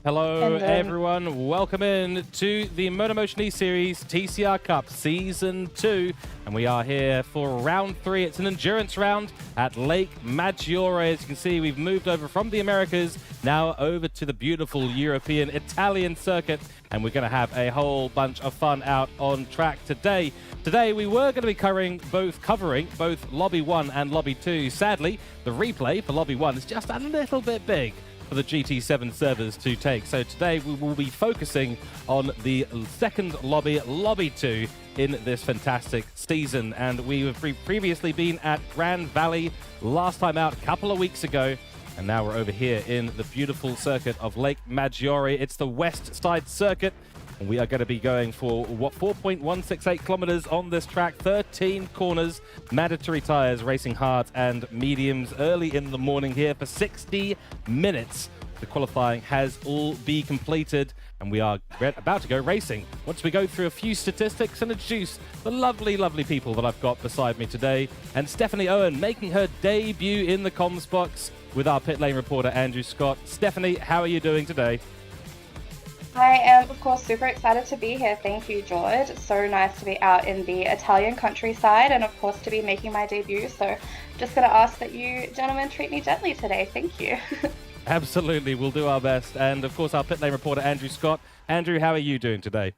Hello everyone, welcome in to the MotorMotion E-Series TCR Cup Season 2, and we are here for round 3. It's an endurance round at Lake Maggiore. As you can see, we've moved over from the Americas, now over to the beautiful European Italian circuit, and we're going to have a whole bunch of fun out on track today. Today we were going to be covering both Lobby 1 and Lobby 2. Sadly, the replay for Lobby 1 is just a little bit big for the GT7 servers to take. So today we will be focusing on the second lobby, Lobby 2, in this fantastic season. And we have previously been at Grand Valley last time out a couple of weeks ago. And now we're over here in the beautiful circuit of Lake Maggiore. It's the west side circuit. And we are going to be going for, 4.168 kilometers on this track, 13 corners, mandatory tires, racing hards and mediums early in the morning here for 60 minutes. The qualifying has all been completed, and we are about to go racing. Once we go through a few statistics and introduce the lovely, lovely people that I've got beside me today, and Stephanie Owen making her debut in the comms box with our pit lane reporter, Andrew Scott. Stephanie, how are you doing today? I am, of course, super excited to be here. Thank you, George. It's so nice to be out in the Italian countryside and, of course, to be making my debut. So just going to ask that you gentlemen treat me gently today. Thank you. Absolutely. We'll do our best. And, of course, our pit lane reporter, Andrew Scott. Andrew, how are you doing today?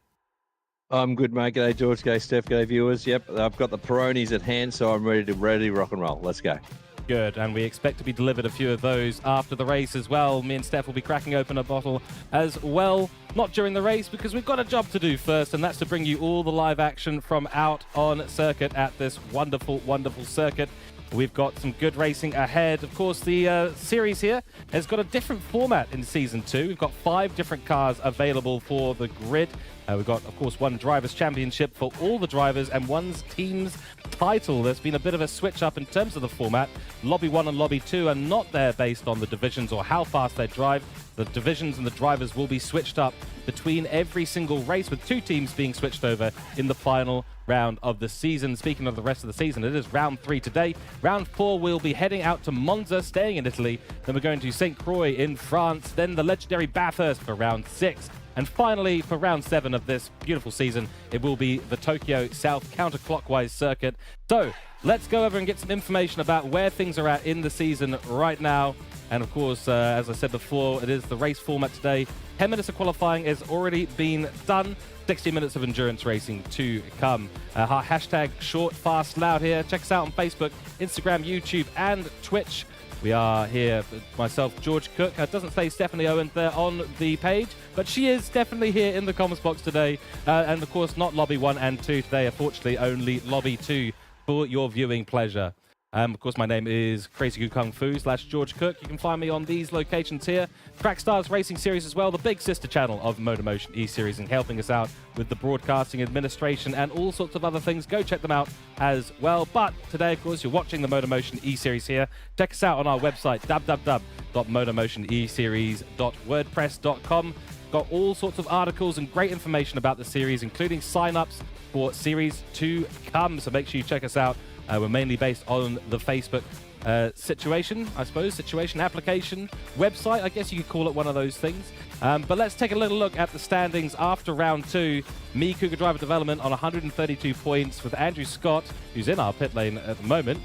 I'm good, mate. G'day, George. G'day, Steph. G'day, viewers. Yep, I've got the Peronis at hand, so I'm ready to rock and roll. Let's go. Good, and we expect to be delivered a few of those after the race as well. Me and Steph will be cracking open a bottle as well, not during the race because we've got a job to do first, and that's to bring you all the live action from out on circuit at this wonderful, wonderful circuit. We've got some good racing ahead. Of course, the series here has got a different format in Season 2. We've got 5 different cars available for the grid. We've got, of course, one Drivers' Championship for all the drivers and one team's title. There's been a bit of a switch up in terms of the format. Lobby 1 and Lobby 2 are not there based on the divisions or how fast they drive. The divisions and the drivers will be switched up between every single race, with 2 teams being switched over in the final round of the season. Speaking of the rest of the season, it is round 3 today. Round 4, we'll be heading out to Monza, staying in Italy. Then we're going to St. Croix in France. Then the legendary Bathurst for round 6. And finally, for round 7 of this beautiful season, it will be the Tokyo South counterclockwise circuit. So let's go over and get some information about where things are at in the season right now. And of course, as I said before, it is the race format today. 10 minutes of qualifying has already been done. 60 minutes of endurance racing to come. Hashtag short, fast, loud here. Check us out on Facebook, Instagram, YouTube, and Twitch. We are here, myself, George Cooke. It doesn't say Stephanie Owen there on the page, but she is definitely here in the comments box today. And of course, not Lobby 1 and 2 today. Unfortunately, only Lobby 2 for your viewing pleasure. Of course, my name is Crazy Kung Fu / George Cooke. You can find me on these locations here. Track Stars Racing Series as well, the big sister channel of MotorMotion E-Series, and helping us out with the broadcasting administration and all sorts of other things. Go check them out as well. But today, of course, you're watching the MotorMotion E-Series here. Check us out on our website, www.motormotioneseries.wordpress.com. Got all sorts of articles and great information about the series, including sign-ups for Series 2 come. So make sure you check us out. We're mainly based on the Facebook situation application, website. I guess you could call it one of those things. But let's take a little look at the standings after round 2. Me, Cougar Driver Development, on 132 points, with Andrew Scott, who's in our pit lane at the moment,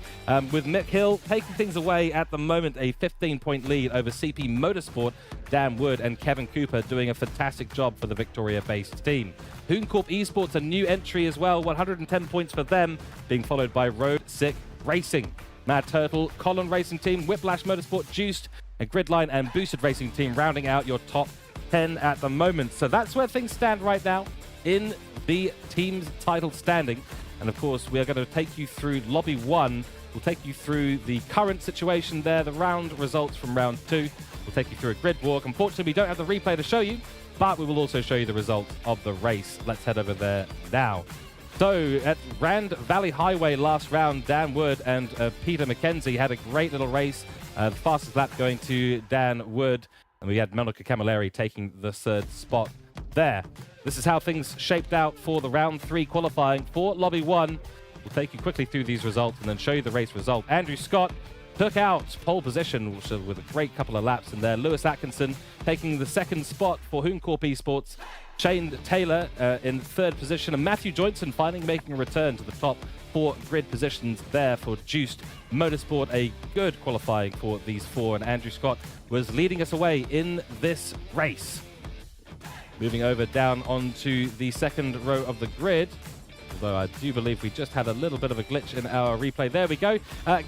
with Mick Hill taking things away at the moment, a 15-point lead over CP Motorsport, Dan Wood and Kevin Cooper doing a fantastic job for the Victoria-based team. Hoon Corp Esports, a new entry as well, 110 points for them, being followed by Road Sick Racing. Mad Turtle, Colin Racing Team, Whiplash Motorsport, Juiced, a Gridline and Boosted Racing Team rounding out your top 10 at the moment. So that's where things stand right now in the team's title standing. And of course, we are going to take you through Lobby 1. We'll take you through the current situation there, the round results from round 2. We'll take you through a grid walk. Unfortunately, we don't have the replay to show you, but we will also show you the results of the race. Let's head over there now. So at Grand Valley Highway last round, Dan Wood and Peter McKenzie had a great little race. The fastest lap going to Dan Wood, and we had Monica Camilleri taking the 3rd spot there. This is how things shaped out for the round 3 qualifying for Lobby 1. We'll take you quickly through these results and then show you the race result. Andrew Scott took out pole position with a great couple of laps in there. Lewis Atkinson taking the second spot for Corp Esports. Shane Taylor in third position, and Matthew Johnson finally making a return to the top 4 grid positions there for Juiced Motorsport. A good qualifying for these 4, and Andrew Scott was leading us away in this race. Moving over down onto the second row of the grid, although I do believe we just had a little bit of a glitch in our replay. There we go.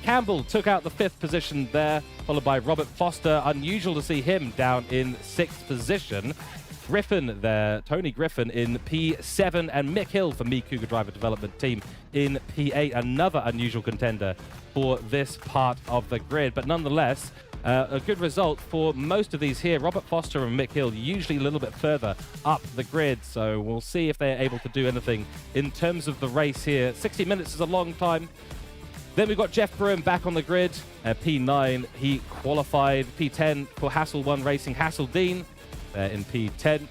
Campbell took out the 5th position there, followed by Robert Foster. Unusual to see him down in 6th position. Griffin there, Tony Griffin in P7, and Mick Hill for Me Cougar Driver Development Team in P8. Another unusual contender for this part of the grid, but nonetheless, a good result for most of these here. Robert Foster and Mick Hill usually a little bit further up the grid, so we'll see if they're able to do anything in terms of the race here. 60 minutes is a long time. Then we've got Jeff Bruin back on the grid at P9. He qualified. P10 for Hassel 1 Racing. Hasseldine in P10.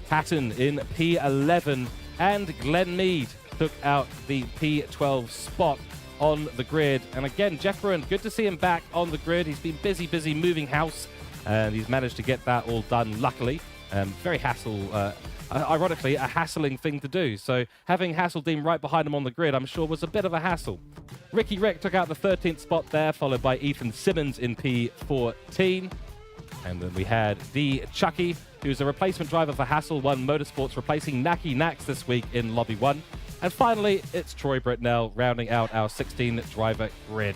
Hatton in P11. And Glenn Mead took out the P12 spot on the grid. And again, Jeff Bruin, good to see him back on the grid. He's been busy moving house, and he's managed to get that all done, luckily. Very ironically, a hassling thing to do. So having Hasseldine right behind him on the grid, I'm sure, was a bit of a hassle. Ricky Rick took out the 13th spot there, followed by Ethan Simmons in P14. And then we had D. Chucky, who's a replacement driver for Hassel 1 Motorsports, replacing Naki Nax this week in Lobby 1. And finally, it's Troy Britnell rounding out our 16-driver grid.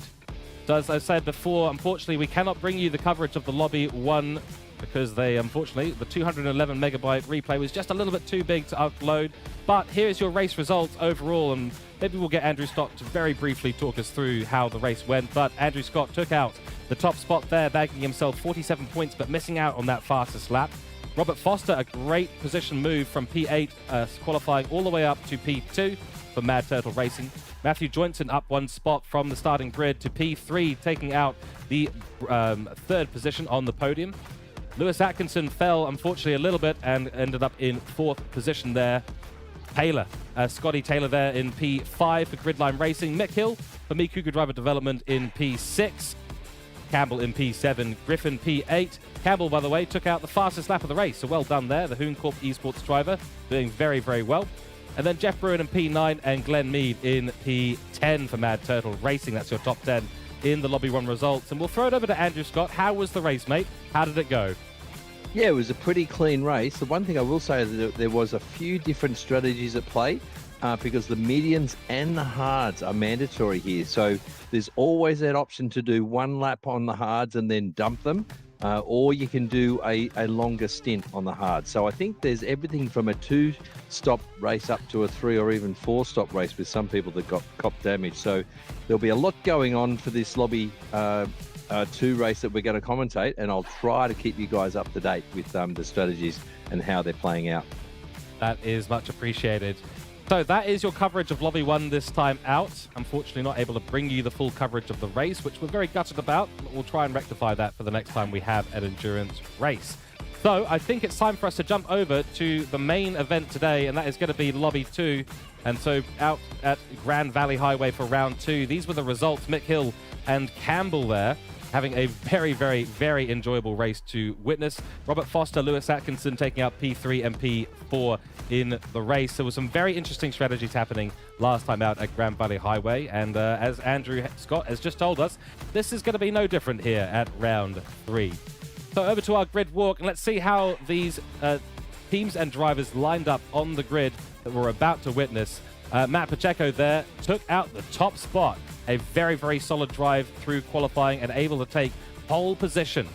So as I said before, unfortunately, we cannot bring you the coverage of the Lobby 1 because unfortunately, the 211 megabyte replay was just a little bit too big to upload. But here is your race results overall, and maybe we'll get Andrew Scott to very briefly talk us through how the race went. But Andrew Scott took out the top spot there, bagging himself 47 points, but missing out on that fastest lap. Robert Foster, a great position move from P8, qualifying all the way up to P2 for Mad Turtle Racing. Matthew Johnson up 1 spot from the starting grid to P3, taking out the 3rd position on the podium. Lewis Atkinson fell, unfortunately, a little bit and ended up in 4th position there. Scotty Taylor there in P5 for Gridline Racing. Mick Hill for Me Cougar Driver Development in P6. Campbell in P7, Griffin P8. Campbell, by the way, took out the fastest lap of the race, so well done there. The Corp Esports driver doing very well. And then Jeff Bruin in P9 and Glenn Mead in P10 for Mad Turtle Racing. That's your top 10 in the Lobby 1 results. And we'll throw it over to Andrew Scott. How was the race, mate? How did it go? Yeah, it was a pretty clean race. The one thing I will say is that there was a few different strategies at play because the mediums and the hards are mandatory here. So there's always that option to do 1 lap on the hards and then dump them, or you can do a longer stint on the hards. So I think there's everything from a 2-stop race up to a 3 or even 4-stop race with some people that got cop damage. So there'll be a lot going on for this Lobby 2 race that we're going to commentate, and I'll try to keep you guys up to date with the strategies and how they're playing out. That is much appreciated. So that is your coverage of Lobby 1 this time out. Unfortunately, not able to bring you the full coverage of the race, which we're very gutted about, but we'll try and rectify that for the next time we have an endurance race. So I think it's time for us to jump over to the main event today, and that is going to be Lobby 2. And so out at Grand Valley Highway for round 2, these were the results. Mick Hill and Campbell there, having a very enjoyable race to witness. Robert Foster, Lewis Atkinson taking out P3 and P4 in the race. There were some very interesting strategies happening last time out at Grand Valley Highway, and as Andrew Scott has just told us, this is going to be no different here at round 3. So over to our grid walk, and let's see how these teams and drivers lined up on the grid that we're about to witness. Matt Pacheco there took out the top spot. A very solid drive through qualifying and able to take pole position.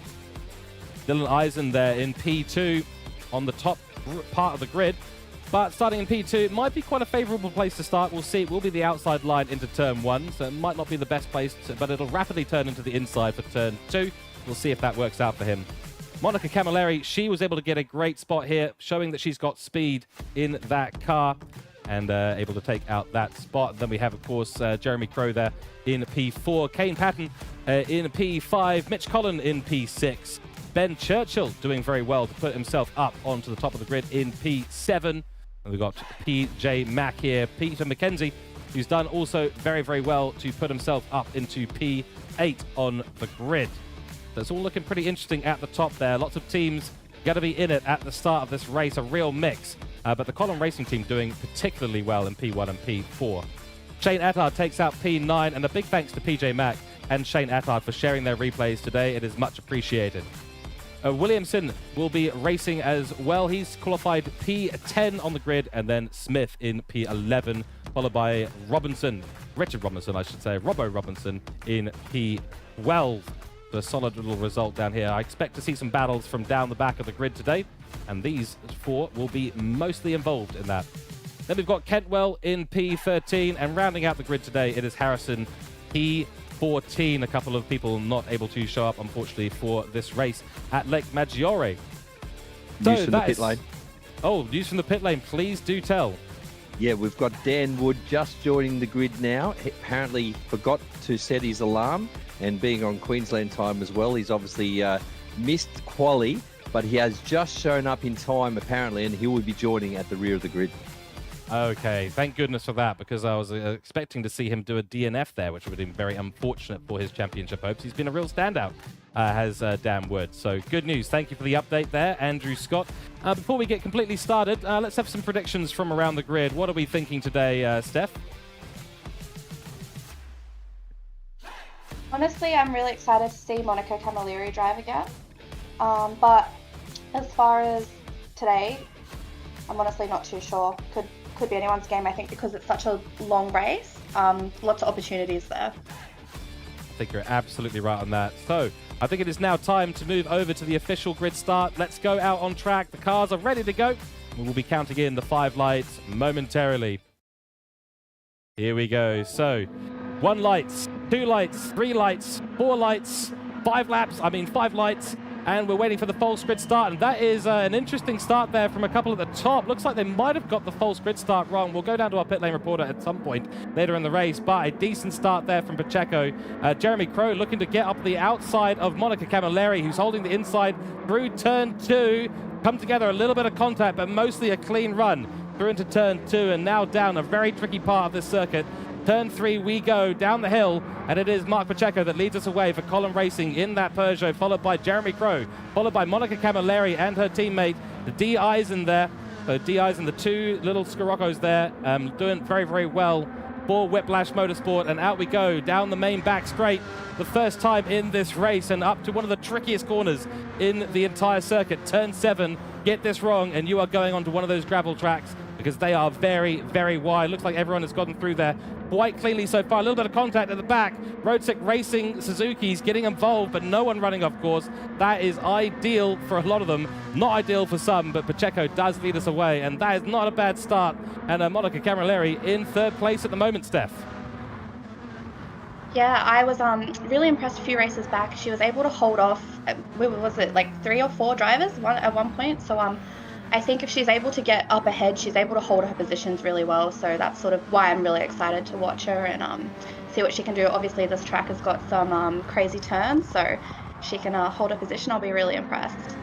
Dylan Eisen there in P2 on the top part of the grid. But starting in P2, it might be quite a favorable place to start. We'll see. It will be the outside line into turn 1, so it might not be the best place, but it'll rapidly turn into the inside for turn 2. We'll see if that works out for him. Monica Camilleri, she was able to get a great spot here, showing that she's got speed in that car, and able to take out that spot. Then we have, of course, Jeremy Crow there in P4, Kane Patton in P5, Mitch Collin in P6, Ben Churchill doing very well to put himself up onto the top of the grid in P7. And we've got PJ Mack here, Peter McKenzie, who's done also very well to put himself up into P8. 8 on the grid. So it's all looking pretty interesting at the top there. Lots of teams going to be in it at the start of this race, a real mix. But the Colin Racing team doing particularly well in P1 and P4. Shane Attard takes out P9, and a big thanks to PJ Mack and Shane Attard for sharing their replays today. It is much appreciated. Williamson will be racing as well. He's qualified P10 on the grid, and then Smith in P11, followed by Richard Robinson, I should say, Robbo Robinson in P12. A solid little result down here. I expect to see some battles from down the back of the grid today, and these 4 will be mostly involved in that. Then we've got Kentwell in P13, and rounding out the grid today, it is Harrison P14. A couple of people not able to show up, unfortunately, for this race at Lake Maggiore. News from the pit lane. Oh, news from the pit lane. Please do tell. Yeah, we've got Dan Wood just joining the grid now. He apparently forgot to set his alarm, and being on Queensland time as well, he's obviously missed quali, but he has just shown up in time apparently, and he will be joining at the rear of the grid. Okay, thank goodness for that, because I was expecting to see him do a DNF there, which would have been very unfortunate for his championship hopes. He's been a real standout, has Dan Wood. So good news. Thank you for the update there, Andrew Scott. Before we get completely started, let's have some predictions from around the grid. What are we thinking today, Steph? Honestly, I'm really excited to see Monica Camilleri drive again. But as far as today, I'm honestly not too sure. Could be anyone's game, I think, because it's such a long race. Lots of opportunities there. I think you're absolutely right on that. So I think it is now time to move over to the official grid start. Let's go out on track. The cars are ready to go. We will be counting in the 5 lights momentarily. Here we go. So 1 light, 2 lights, 3 lights, 4 lights, 5 lights. And we're waiting for the false grid start, and that is an interesting start there from a couple at the top. Looks like they might have got the false grid start wrong. We'll go down to our pit lane reporter at some point later in the race, but a decent start there from Pacheco. Jeremy Crow looking to get up the outside of Monica Camilleri, who's holding the inside through turn 2. Come together, a little bit of contact, but mostly a clean run through into turn 2, and now down a very tricky part of this circuit. Turn 3, we go down the hill, and it is Mark Pacheco that leads us away for Colin Racing in that Peugeot, followed by Jeremy Crow, followed by Monica Camilleri and her teammate, the D. Eisen there. So D. Eisen, the 2 little Scirocco's there, doing very, very well for Whiplash Motorsport, and out we go down the main back straight. The first time in this race, and up to one of the trickiest corners in the entire circuit. Turn 7, get this wrong, and you are going onto one of those gravel tracks, because they are very, very wide. Looks like everyone has gotten through there quite cleanly so far. A little bit of contact at the back. Roadsick Racing Suzuki's getting involved, but no one running off course. That is ideal for a lot of them. Not ideal for some, but Pacheco does lead us away, and that is not a bad start. And Monica Camilleri in 3rd place at the moment, Steph. Yeah, I was really impressed a few races back. She was able to hold off, was it like 3 or 4 drivers at one point? So I think if she's able to get up ahead, she's able to hold her positions really well. So that's sort of why I'm really excited to watch her and see what she can do. Obviously, this track has got some crazy turns, so she can hold her position. I'll be really impressed.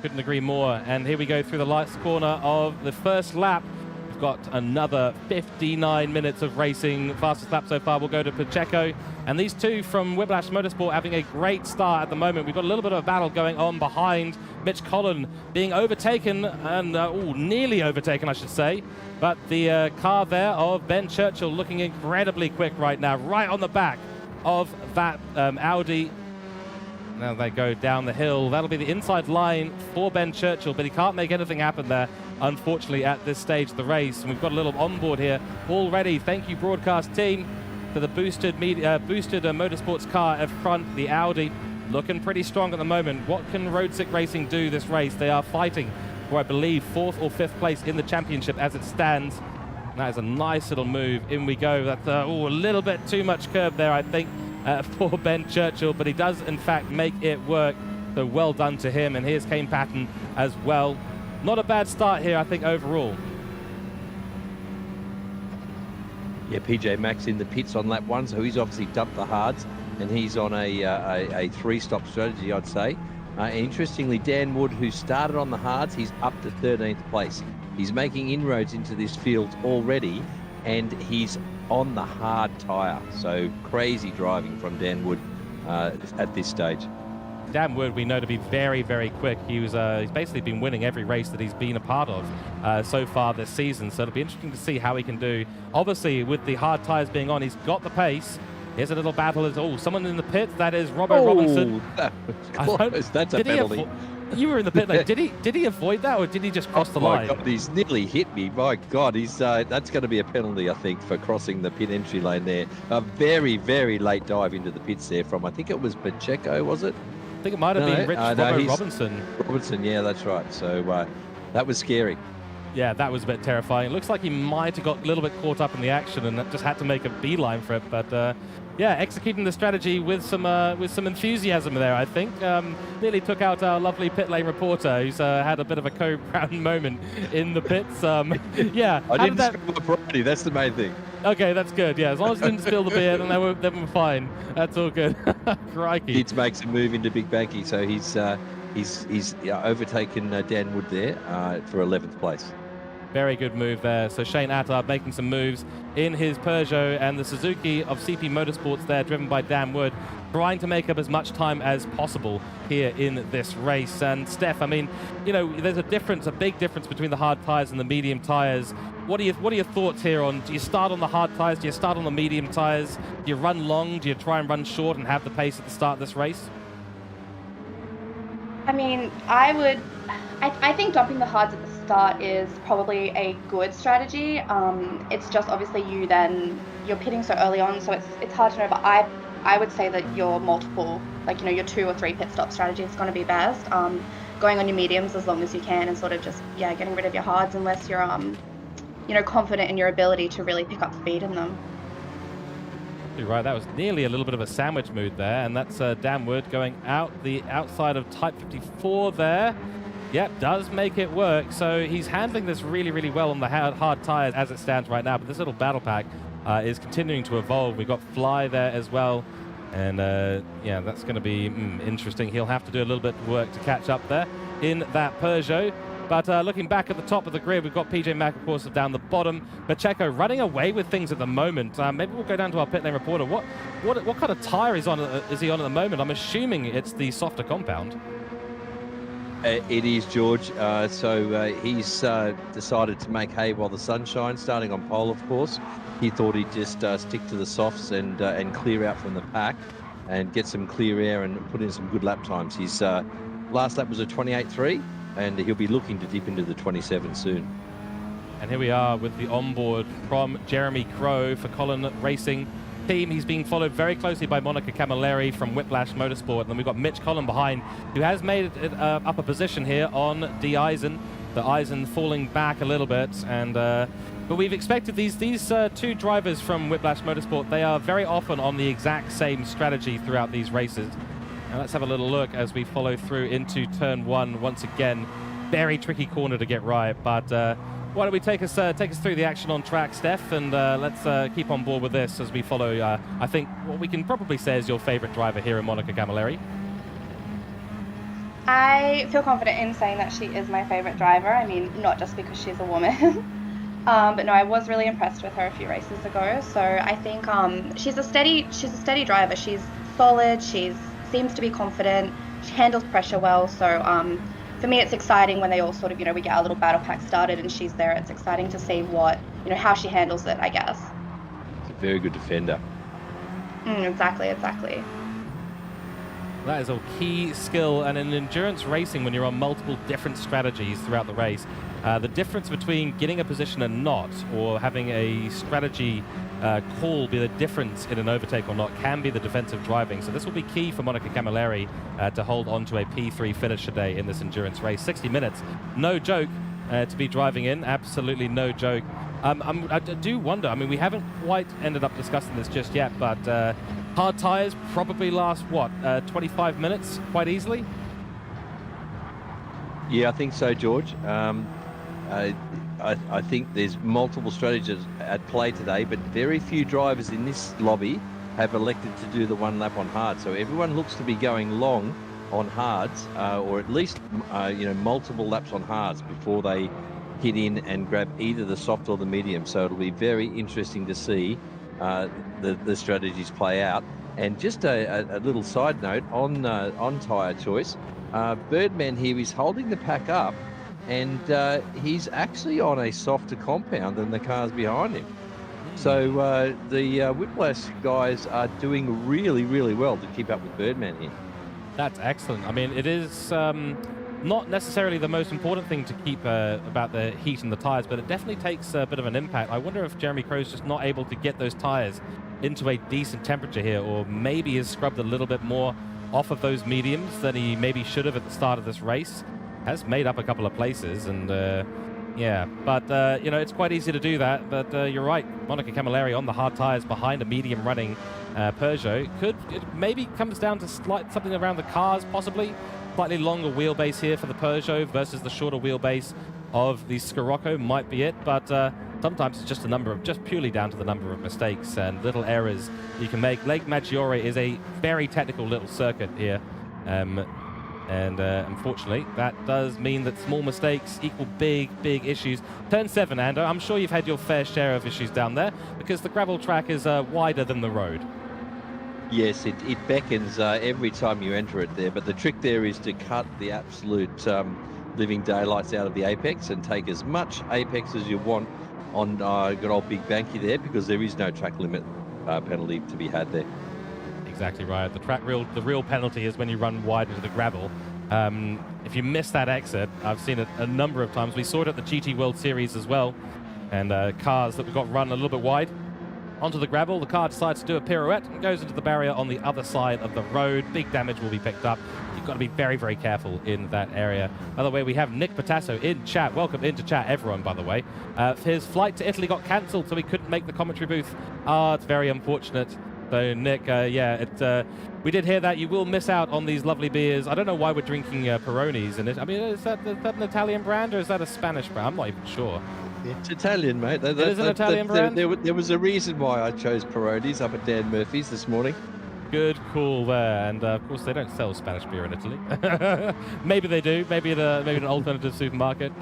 Couldn't agree more. And here we go through the lights corner of the first lap. We've got another 59 minutes of racing. Fastest lap so far will go to Pacheco. And these 2 from Whiplash Motorsport having a great start at the moment. We've got a little bit of a battle going on behind. Mitch Collin being overtaken, and nearly overtaken, I should say. But the car there of Ben Churchill looking incredibly quick right now, right on the back of that Audi. Now they go down the hill. That'll be the inside line for Ben Churchill, but he can't make anything happen there, unfortunately, at this stage of the race. And we've got a little onboard here already. Thank you, broadcast team, for the boosted motorsports car at front, the Audi. Looking pretty strong at the moment. What can Roadsick Racing do this race? They are fighting for, I believe, 4th or 5th place in the championship as it stands. That is a nice little move. In we go. That's a little bit too much curb there, I think, for Ben Churchill, but he does, in fact, make it work. So well done to him. And here's Kane Patton as well. Not a bad start here, I think, overall. Yeah, PJ Mack's in the pits on lap 1, so he's obviously dumped the hards, and he's on a 3-stop strategy, I'd say. Interestingly, Dan Wood, who started on the hards, he's up to 13th place. He's making inroads into this field already, and he's on the hard tyre. So crazy driving from Dan Wood at this stage. Dan Wood, we know to be very, very quick. He's basically been winning every race that he's been a part of so far this season. So it'll be interesting to see how he can do. Obviously, with the hard tyres being on, he's got the pace. Here's a little battle. Someone in the pit. That is Robbo Robinson. That was close. That's a penalty. You were in the pit lane. Did he avoid that, or did he just cross the line? God, he's nearly hit me. My God, he's that's going to be a penalty, I think, for crossing the pit entry lane there. A very, very late dive into the pits there from, I think it was Pacheco, was it? I think it might have been Robbo Robinson. Robinson, yeah, that's right. So that was scary. Yeah, that was a bit terrifying. It looks like he might have got a little bit caught up in the action and just had to make a beeline for it. But yeah, executing the strategy with some enthusiasm there, I think. Nearly took out our lovely pit lane reporter, who's had a bit of a Kobe Brown moment in the pits. Yeah, I didn't spill the property. That's the main thing. Okay, that's good. Yeah, as long as you didn't spill the beer, then we're fine. That's all good. Crikey. Kids makes a move into Big Banky, so he's overtaken Dan Wood there for 11th place. Very good move there. So Shane Attard making some moves in his Peugeot, and the Suzuki of CP Motorsports there, driven by Dan Wood, trying to make up as much time as possible here in this race. And Steph, I mean, you know, there's a big difference between the hard tyres and the medium tyres. What are your thoughts here on, do you start on the hard tyres? Do you start on the medium tyres? Do you run long? Do you try and run short and have the pace at the start of this race? I mean, I think dumping the hards at the start is probably a good strategy. It's just obviously you're pitting so early on, so it's hard to know. But I would say that your multiple, like, you know, your 2 or 3 pit stop strategy is going to be best. Going on your mediums as long as you can, and sort of just getting rid of your hards unless you're you know, confident in your ability to really pick up speed in them. You're right, that was nearly a little bit of a sandwich mood there, and that's Dan Wood going out the outside of Type 54 there. Yep, does make it work. So he's handling this really, really well on the hard tyres as it stands right now, but this little battle pack is continuing to evolve. We've got Fly there as well, and yeah, that's going to be interesting. He'll have to do a little bit of work to catch up there in that Peugeot. But looking back at the top of the grid, we've got PJ Mack, of course, down the bottom. Pacheco running away with things at the moment. Maybe we'll go down to our pit lane reporter. What kind of tyre is he on at the moment? I'm assuming it's the softer compound. It is, George. So he's decided to make hay while the sun shines, starting on pole, of course. He thought he'd just stick to the softs and clear out from the pack and get some clear air and put in some good lap times. His last lap was a 28.3. And he'll be looking to dip into the 27 soon. And here we are with the onboard from Jeremy Crow for Colin Racing Team. He's being followed very closely by Monica Camilleri from Whiplash Motorsport. And then we've got Mitch Collin behind, who has made it up a position here on D. Eisen. The Eisen falling back a little bit. And but we've expected these 2 drivers from Whiplash Motorsport. They are very often on the exact same strategy throughout these races. Now let's have a little look as we follow through into turn 1 once again. Very tricky corner to get right, but why don't we take us through the action on track, Steph, and let's keep on board with this as we follow, I think, what we can probably say is your favorite driver here in Monica Camilleri. I feel confident in saying that she is my favorite driver. I mean, not just because she's a woman. But no, I was really impressed with her a few races ago. So I think she's a steady driver. She's solid. She seems to be confident. She handles pressure well. So for me, it's exciting when they all sort of, you know, we get our little battle pack started and she's there. It's exciting to see how she handles it, I guess. She's a very good defender. Exactly. That is a key skill, and in endurance racing, when you're on multiple different strategies throughout the race, the difference between getting a position and not, or having a strategy call be the difference in an overtake or not, can be the defensive driving. So this will be key for Monica Camilleri to hold on to a P3 finish today in this endurance race. 60 minutes, no joke to be driving in, absolutely no joke. I do wonder, I mean, we haven't quite ended up discussing this just yet, but hard tyres probably last, 25 minutes quite easily? Yeah, I think so, George. I think there's multiple strategies at play today, but very few drivers in this lobby have elected to do the 1 lap on hard. So everyone looks to be going long on hards, or at least multiple laps on hards before they hit in and grab either the soft or the medium. So it'll be very interesting to see the strategies play out. And just a little side note on tyre choice, Birdman here is holding the pack up, and he's actually on a softer compound than the cars behind him. So the Whiplash guys are doing really, really well to keep up with Birdman here. That's excellent. I mean, it is not necessarily the most important thing to keep about the heat and the tyres, but it definitely takes a bit of an impact. I wonder if Jeremy Crow's just not able to get those tyres into a decent temperature here, or maybe has scrubbed a little bit more off of those mediums than he maybe should have at the start of this race. Has made up a couple of places, and yeah, but you know, it's quite easy to do that. But you're right, Monica Camilleri on the hard tyres behind a medium running Peugeot. It maybe comes down to something around the cars, possibly. Slightly longer wheelbase here for the Peugeot versus the shorter wheelbase of the Scirocco might be it, but sometimes it's just purely down to the number of mistakes and little errors you can make. Lake Maggiore is a very technical little circuit here, and unfortunately that does mean that small mistakes equal big issues. Turn 7, Ando, I'm sure you've had your fair share of issues down there because the gravel track is wider than the road. Yes, it beckons every time you enter it there, but the trick there is to cut the absolute living daylights out of the apex and take as much apex as you want on good old Big Banky there, because there is no track limit penalty to be had there. Exactly right. The real penalty is when you run wide into the gravel. If you miss that exit, I've seen it a number of times. We saw it at the GT World Series as well, and cars that got run a little bit wide onto the gravel, the car decides to do a pirouette and goes into the barrier on the other side of the road. Big damage will be picked up. You've got to be very careful in that area. By the way, we have Nick Potasso in chat. Welcome into chat, everyone, by the way. His flight to Italy got cancelled, so he couldn't make the commentary booth. It's very unfortunate. So, Nick, yeah, we did hear that. You will miss out on these lovely beers. I don't know why we're drinking Peronis in it. I mean, is that an Italian brand or is that a Spanish brand? I'm not even sure. It's Italian, mate. It is an Italian brand? There was a reason why I chose Peronis up at Dan Murphy's this morning. Good call there, and of course they don't sell Spanish beer in Italy. Maybe they do, maybe an alternative supermarket.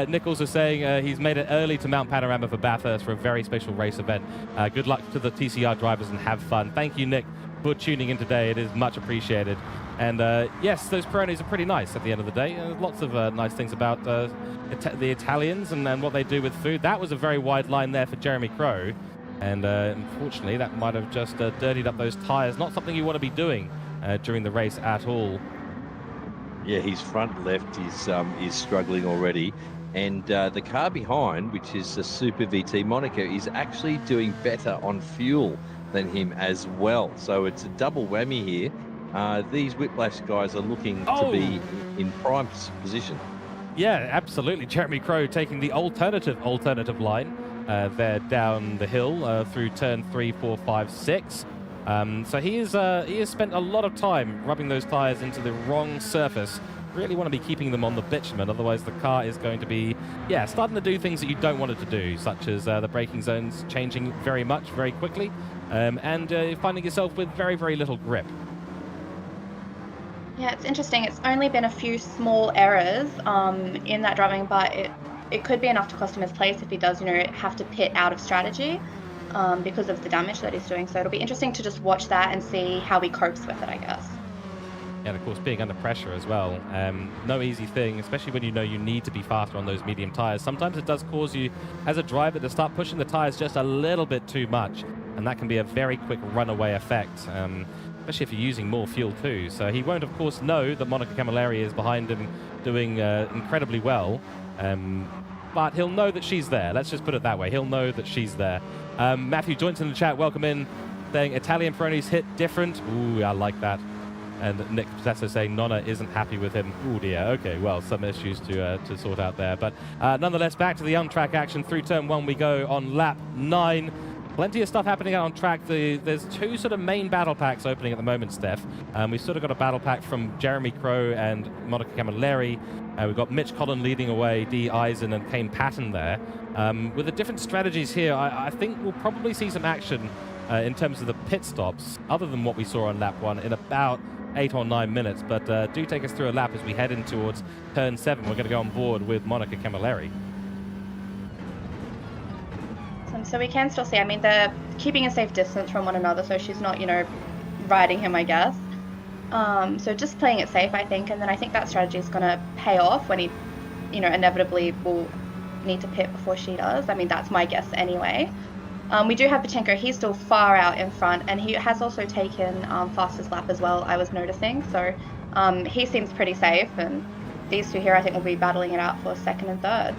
Nick also saying he's made it early to Mount Panorama for Bathurst for a very special race event. Good luck to the TCR drivers and have fun. Thank you, Nick, for tuning in today. It is much appreciated. And yes, those Peronis are pretty nice at the end of the day. Lots of nice things about the Italians and what they do with food. That was a very wide line there for Jeremy Crow. And unfortunately, that might have just dirtied up those tyres. Not something you want to be doing during the race at all. Yeah, his front left is struggling already. And the car behind, which is a Super VT Monaco, is actually doing better on fuel than him as well. So it's a double whammy here. These Whiplash guys are looking to be in prime position. Yeah, absolutely. Jeremy Crow taking the alternative line. There down the hill through turn 3, 4, 5, 6. So he has spent a lot of time rubbing those tyres into the wrong surface. Really want to be keeping them on the bitumen, otherwise the car is going to be, starting to do things that you don't want it to do, such as the braking zones changing very quickly, and finding yourself with very little grip. Yeah, it's interesting. It's only been a few small errors in that driving, but it could be enough to cost him his place if he does, have to pit out of strategy because of the damage that he's doing. So it'll be interesting to just watch that and see how he copes with it, I guess. And of course, being under pressure as well. No easy thing, especially when you know you need to be faster on those medium tyres. Sometimes it does cause you, as a driver, to start pushing the tyres just a little bit too much. And that can be a very quick runaway effect, especially if you're using more fuel too. So he won't, of course, know that Monica Camilleri is behind him doing incredibly well. But he'll know that she's there. Let's just put it that way. He'll know that she's there. Matthew joins in the chat. Welcome in, saying Italian Peronis hit different. Ooh, I like that. And Nick Potasso saying Nonna isn't happy with him. Ooh dear. Okay, well, some issues to sort out there. But nonetheless, back to the on-track action. Through turn 1 we go on lap 9. Plenty of stuff happening out on track. There's two sort of main battle packs opening at the moment, Steph. We've sort of got a battle pack from Jeremy Crow and Monica Camilleri. We've got Mitch Collin leading away, Dee Eisen and Kane Patton there. With the different strategies here, I think we'll probably see some action in terms of the pit stops, other than what we saw on lap 1, in about 8 or 9 minutes. But do take us through a lap as we head in towards turn 7. We're going to go on board with Monica Camilleri. So we can still see, I mean, they're keeping a safe distance from one another, so she's not, you know, riding him, I guess. So just playing it safe, I think, and then I think that strategy is going to pay off when he, you know, inevitably will need to pit before she does. I mean, that's my guess anyway. We do have Pachenko. He's still far out in front, and he has also taken fastest lap as well, I was noticing. So he seems pretty safe, and these two here, I think, will be battling it out for second and third.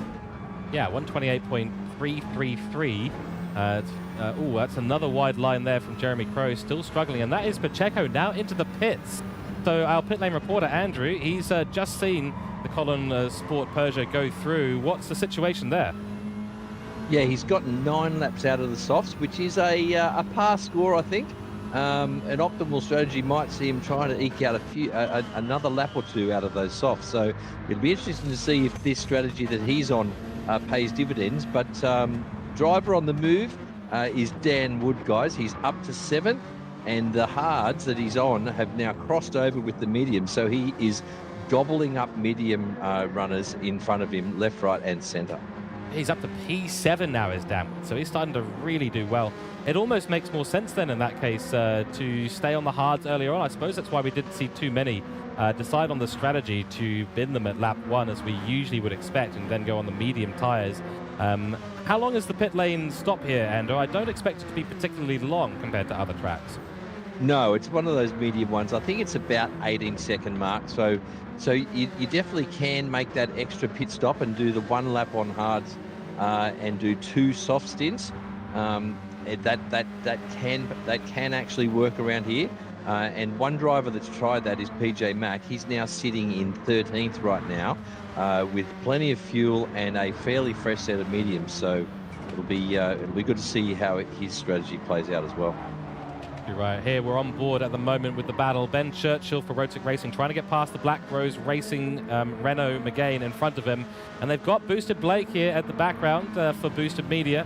Yeah, 128.333. That's another wide line there from Jeremy Crow, still struggling, and that is Pacheco now into the pits. So our pit lane reporter, Andrew, he's just seen the Colin Sport Peugeot go through. What's the situation there? Yeah, he's gotten 9 laps out of the softs, which is a par score, I think. An optimal strategy might see him trying to eke out another lap or two out of those softs. So it'll be interesting to see if this strategy that he's on pays dividends. But driver on the move is Dan Wood, guys. He's up to 7th, and the hards that he's on have now crossed over with the medium. So he is gobbling up medium runners in front of him, left, right, and centre. He's up to P7 now, is Dan. So he's starting to really do well. It almost makes more sense then in that case to stay on the hards earlier on. I suppose that's why we didn't see too many decide on the strategy to bin them at lap 1 as we usually would expect, and then go on the medium tyres. How long is the pit lane stop here, Andrew? I don't expect it to be particularly long compared to other tracks. No, it's one of those medium ones. I think it's about 18-second mark. So you definitely can make that extra pit stop and do the 1 lap on hards and do 2 soft stints. That can actually work around here. And one driver that's tried that is PJ Mack. He's now sitting in 13th right now with plenty of fuel and a fairly fresh set of mediums. So it'll be good to see how his strategy plays out as well. You're right. Here we're on board at the moment with the battle. Ben Churchill for Road Trak Racing trying to get past the Black Rose Racing Renault Megane in front of him. And they've got Boosted Blake here at the background for Boosted Media,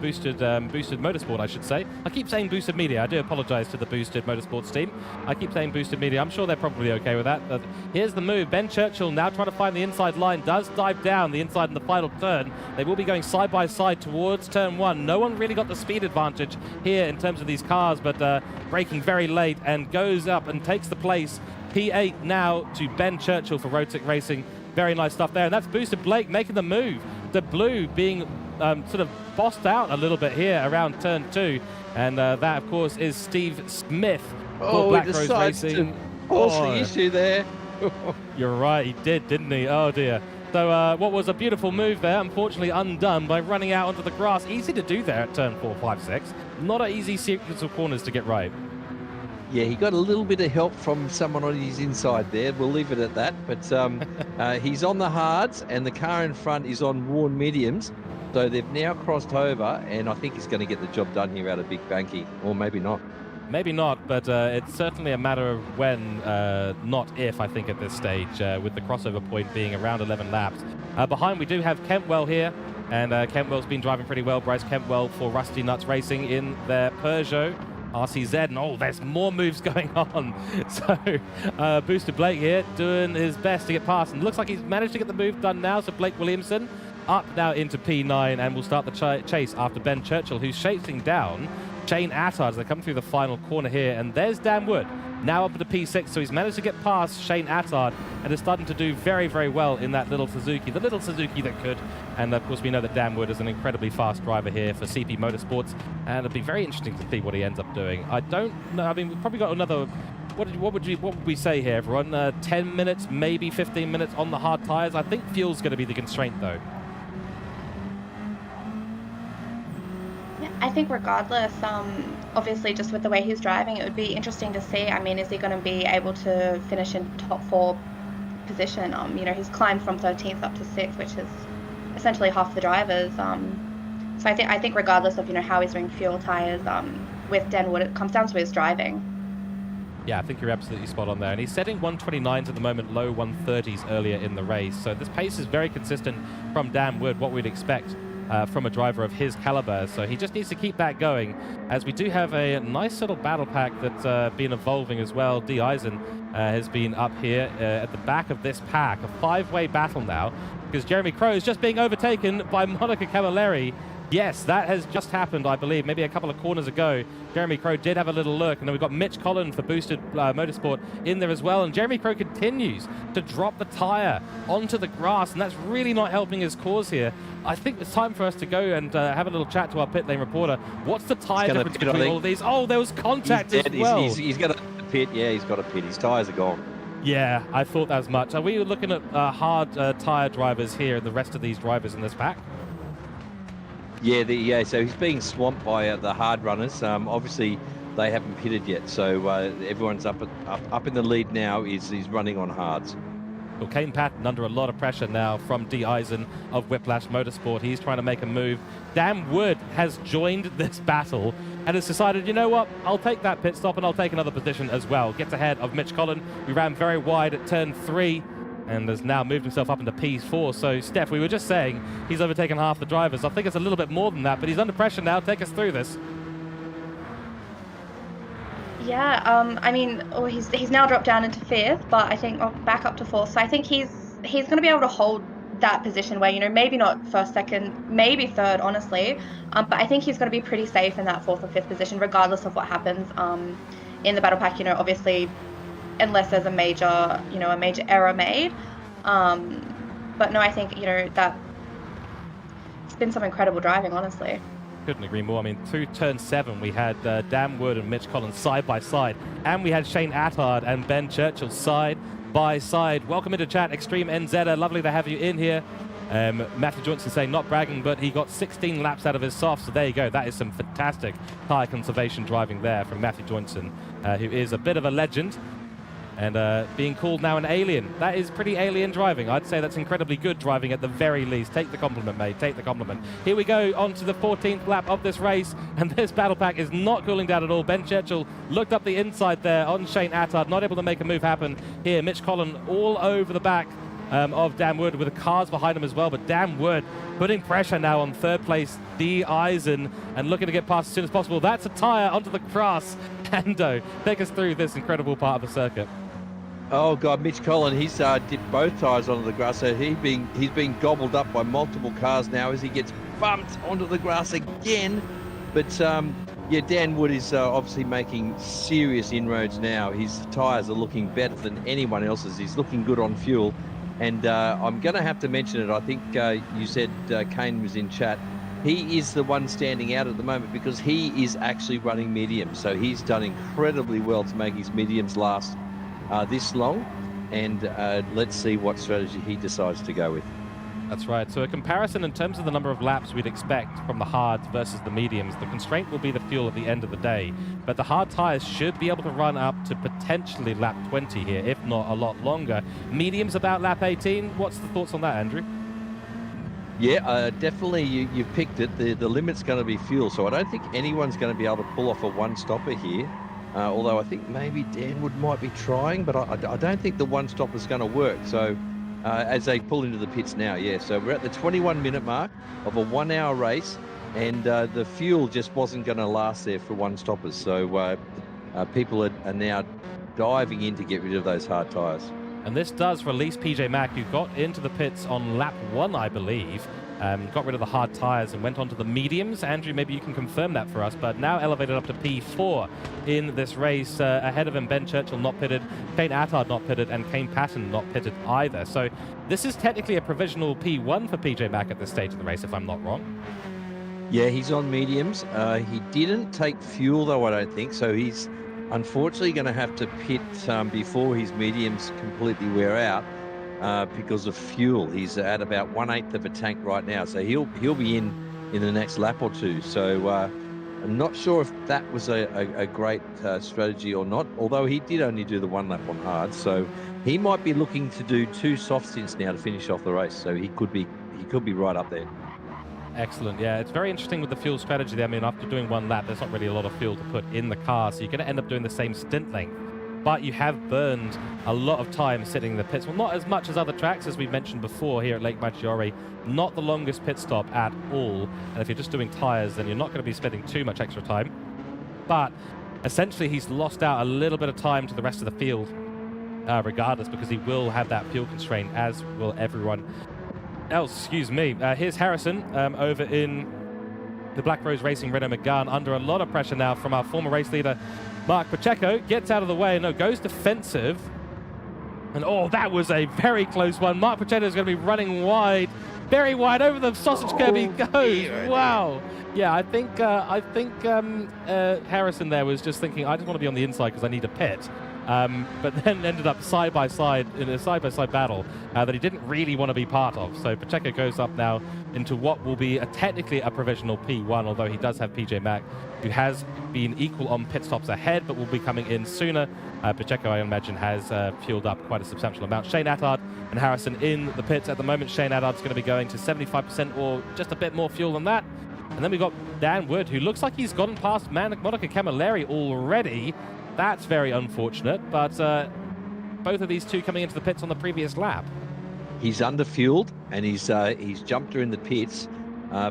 Boosted Motorsport, I should say. I keep saying Boosted Media. I do apologize to the Boosted Motorsports team. I keep saying Boosted Media. I'm sure they're probably okay with that. But here's the move. Ben Churchill now trying to find the inside line. Does dive down the inside in the final turn. They will be going side by side towards turn 1. No one really got the speed advantage here in terms of these cars, but braking very late and goes up and takes the place. P8 now to Ben Churchill for Road Trak Racing. Very nice stuff there, and that's Boosted Blake making the move. The blue being sort of bossed out a little bit here around turn 2, and that of course is Steve Smith for Black Rose Racing. What's the issue there? You're right, he did, didn't he? Oh dear. So what was a beautiful move there, unfortunately undone by running out onto the grass. Easy to do there at turn 4, 5, 6. Not an easy sequence of corners to get right. Yeah, he got a little bit of help from someone on his inside there. We'll leave it at that. But he's on the hards, and the car in front is on worn mediums. So they've now crossed over, and I think he's going to get the job done here out of Big Banky, or maybe not. Maybe not, but it's certainly a matter of when, not if, I think, at this stage, with the crossover point being around 11 laps. Behind, we do have Kentwell here, and Kentwell's been driving pretty well. Bryce Kentwell for Rusty Nuts Racing in their Peugeot RCZ, and oh, there's more moves going on. So Boosted Blake here doing his best to get past, and looks like he's managed to get the move done now. So Blake Williamson up now into P9, and will start the chase after Ben Churchill, who's chasing down Shane Attard as they come through the final corner here. And there's Dan Wood now up to P6, so he's managed to get past Shane Attard and is starting to do very, very well in that little Suzuki, the little Suzuki that could. And of course we know that Dan Wood is an incredibly fast driver here for CP Motorsports, and it'll be very interesting to see what he ends up doing. I don't know, I mean, we've probably got another, what would we say here, everyone? 10 minutes, maybe 15 minutes on the hard tires. I think fuel's going to be the constraint though. I think regardless, obviously just with the way he's driving, it would be interesting to see. I mean, is he going to be able to finish in top 4 position? You know, he's climbed from 13th up to 6th, which is essentially half the drivers. So I think regardless of, you know, how he's doing fuel tires, with Dan Wood, it comes down to his driving. Yeah, I think you're absolutely spot on there. And he's setting 129s at the moment, low 130s earlier in the race. So this pace is very consistent from Dan Wood, what we'd expect from a driver of his caliber. So he just needs to keep that going, as we do have a nice little battle pack that's been evolving as well. D. Eisen has been up here at the back of this pack, a 5-way battle now, because Jeremy Crow is just being overtaken by Monica Camilleri Yes, that has just happened, I believe, maybe a couple of corners ago. Jeremy Crow did have a little look, and then we've got Mitch Collin for Boosted Motorsport in there as well, and Jeremy Crow continues to drop the tyre onto the grass, and that's really not helping his cause here. I think it's time for us to go and have a little chat to our pit lane reporter. What's the tyre difference between all of these? Oh, there was contact as well. He's got a pit. Yeah, he's got a pit. His tyres are gone. Yeah, I thought as much. Are we looking at hard tyre drivers here, the rest of these drivers in this pack? Yeah, so he's being swamped by the hard runners. Obviously, they haven't pitted yet, so everyone's up in the lead now. He's running on hards. Well, Kane Patton under a lot of pressure now from D. Eisen of Whiplash Motorsport. He's trying to make a move. Dan Wood has joined this battle and has decided, you know what, I'll take that pit stop and I'll take another position as well. Gets ahead of Mitch Collin, who ran very wide at turn 3. And has now moved himself up into P4. So, Steph, we were just saying he's overtaken half the drivers. I think it's a little bit more than that, but he's under pressure now. Take us through this. Yeah, I mean, he's now dropped down into 5th, but I think back up to 4th. So I think he's going to be able to hold that position where, you know, maybe not 1st, 2nd, maybe 3rd, honestly. But I think he's going to be pretty safe in that 4th or 5th position, regardless of what happens in the battle pack. You know, obviously, unless there's a major error made. But no, I think, you know, that it's been some incredible driving, honestly. Couldn't agree more. I mean, through turn 7, we had Dan Wood and Mitch Collins side by side, and we had Shane Attard and Ben Churchill side by side. Welcome into chat, Extreme NZ. Lovely to have you in here. Matthew Johnson saying, not bragging, but he got 16 laps out of his soft, so there you go. That is some fantastic tyre conservation driving there from Matthew Johnson, who is a bit of a legend. And being called now an alien. That is pretty alien driving. I'd say that's incredibly good driving at the very least. Take the compliment, mate. Take the compliment. Here we go on to the 14th lap of this race. And this battle pack is not cooling down at all. Ben Churchill looked up the inside there on Shane Attard. Not able to make a move happen here. Mitch Collin all over the back of Dan Wood with the cars behind him as well. But Dan Wood putting pressure now on 3rd place D. Eisen and looking to get past as soon as possible. That's a tyre onto the grass. Ando, take us through this incredible part of the circuit. Oh God, Mitch Collin, he's dipped both tyres onto the grass, so he's being gobbled up by multiple cars now as he gets bumped onto the grass again. But yeah, Dan Wood is obviously making serious inroads now. His tyres are looking better than anyone else's. He's looking good on fuel. And I'm going to have to mention it. I think you said Kane was in chat. He is the one standing out at the moment because he is actually running mediums. So he's done incredibly well to make his mediums last this long, and let's see what strategy he decides to go with. That's right. So a comparison in terms of the number of laps we'd expect from the hards versus the mediums. The constraint will be the fuel at the end of the day, but the hard tyres should be able to run up to potentially lap 20 here, if not a lot longer. Mediums about lap 18. What's the thoughts on that, Andrew? Yeah, definitely you've picked it. The limit's going to be fuel, so I don't think anyone's going to be able to pull off a one-stopper here. Although I think maybe Danwood might be trying, but I don't think the one-stop is going to work. So as they pull into the pits now, yeah. So we're at the 21-minute mark of a 1-hour race, and the fuel just wasn't going to last there for one-stoppers. So people are now diving in to get rid of those hard tyres. And this does release PJ Mack, who got into the pits on lap 1, I believe. Got rid of the hard tyres and went on to the mediums. Andrew, maybe you can confirm that for us, but now elevated up to P4 in this race. Ahead of him, Ben Churchill not pitted, Shane Attard not pitted, and Kane Patton not pitted either. So this is technically a provisional P1 for PJ Mack at this stage of the race, if I'm not wrong. Yeah, he's on mediums. He didn't take fuel, though, I don't think. So he's unfortunately going to have to pit before his mediums completely wear out. Because of fuel. He's at about 1/8 of a tank right now, so he'll be in the next lap or two. So I'm not sure if that was a great strategy or not, although he did only do the 1 lap on hard, so he might be looking to do 2 soft stints now to finish off the race, so he could be right up there. Excellent. Yeah, it's very interesting with the fuel strategy there. I mean, after doing 1 lap, there's not really a lot of fuel to put in the car, so you're going to end up doing the same stint length. But you have burned a lot of time sitting in the pits. Well, not as much as other tracks, as we mentioned before here at Lake Maggiore. Not the longest pit stop at all. And if you're just doing tyres, then you're not going to be spending too much extra time. But essentially, he's lost out a little bit of time to the rest of the field, regardless, because he will have that fuel constraint, as will everyone else. Excuse me. Here's Harrison over in The Black Rose Racing Renault Megane under a lot of pressure now from our former race leader, Mark Pacheco. Gets out of the way, no, goes defensive. And oh, that was a very close one. Mark Pacheco is going to be running wide, very wide over the sausage curb he goes. Wow. Yeah, I think Harrison there was just thinking, I just want to be on the inside because I need a pit. But then ended up side-by-side in a side-by-side battle that he didn't really want to be part of. So Pacheco goes up now into what will be technically a provisional P1, although he does have PJ Mack, who has been equal on pit stops ahead, but will be coming in sooner. Pacheco, I imagine, has fueled up quite a substantial amount. Shane Attard and Harrison in the pits at the moment. Shane Attard's going to be going to 75% or just a bit more fuel than that. And then we've got Dan Wood, who looks like he's gotten past Monica Camilleri already. That's very unfortunate, but both of these two coming into the pits on the previous lap. He's underfueled, and he's jumped her in the pits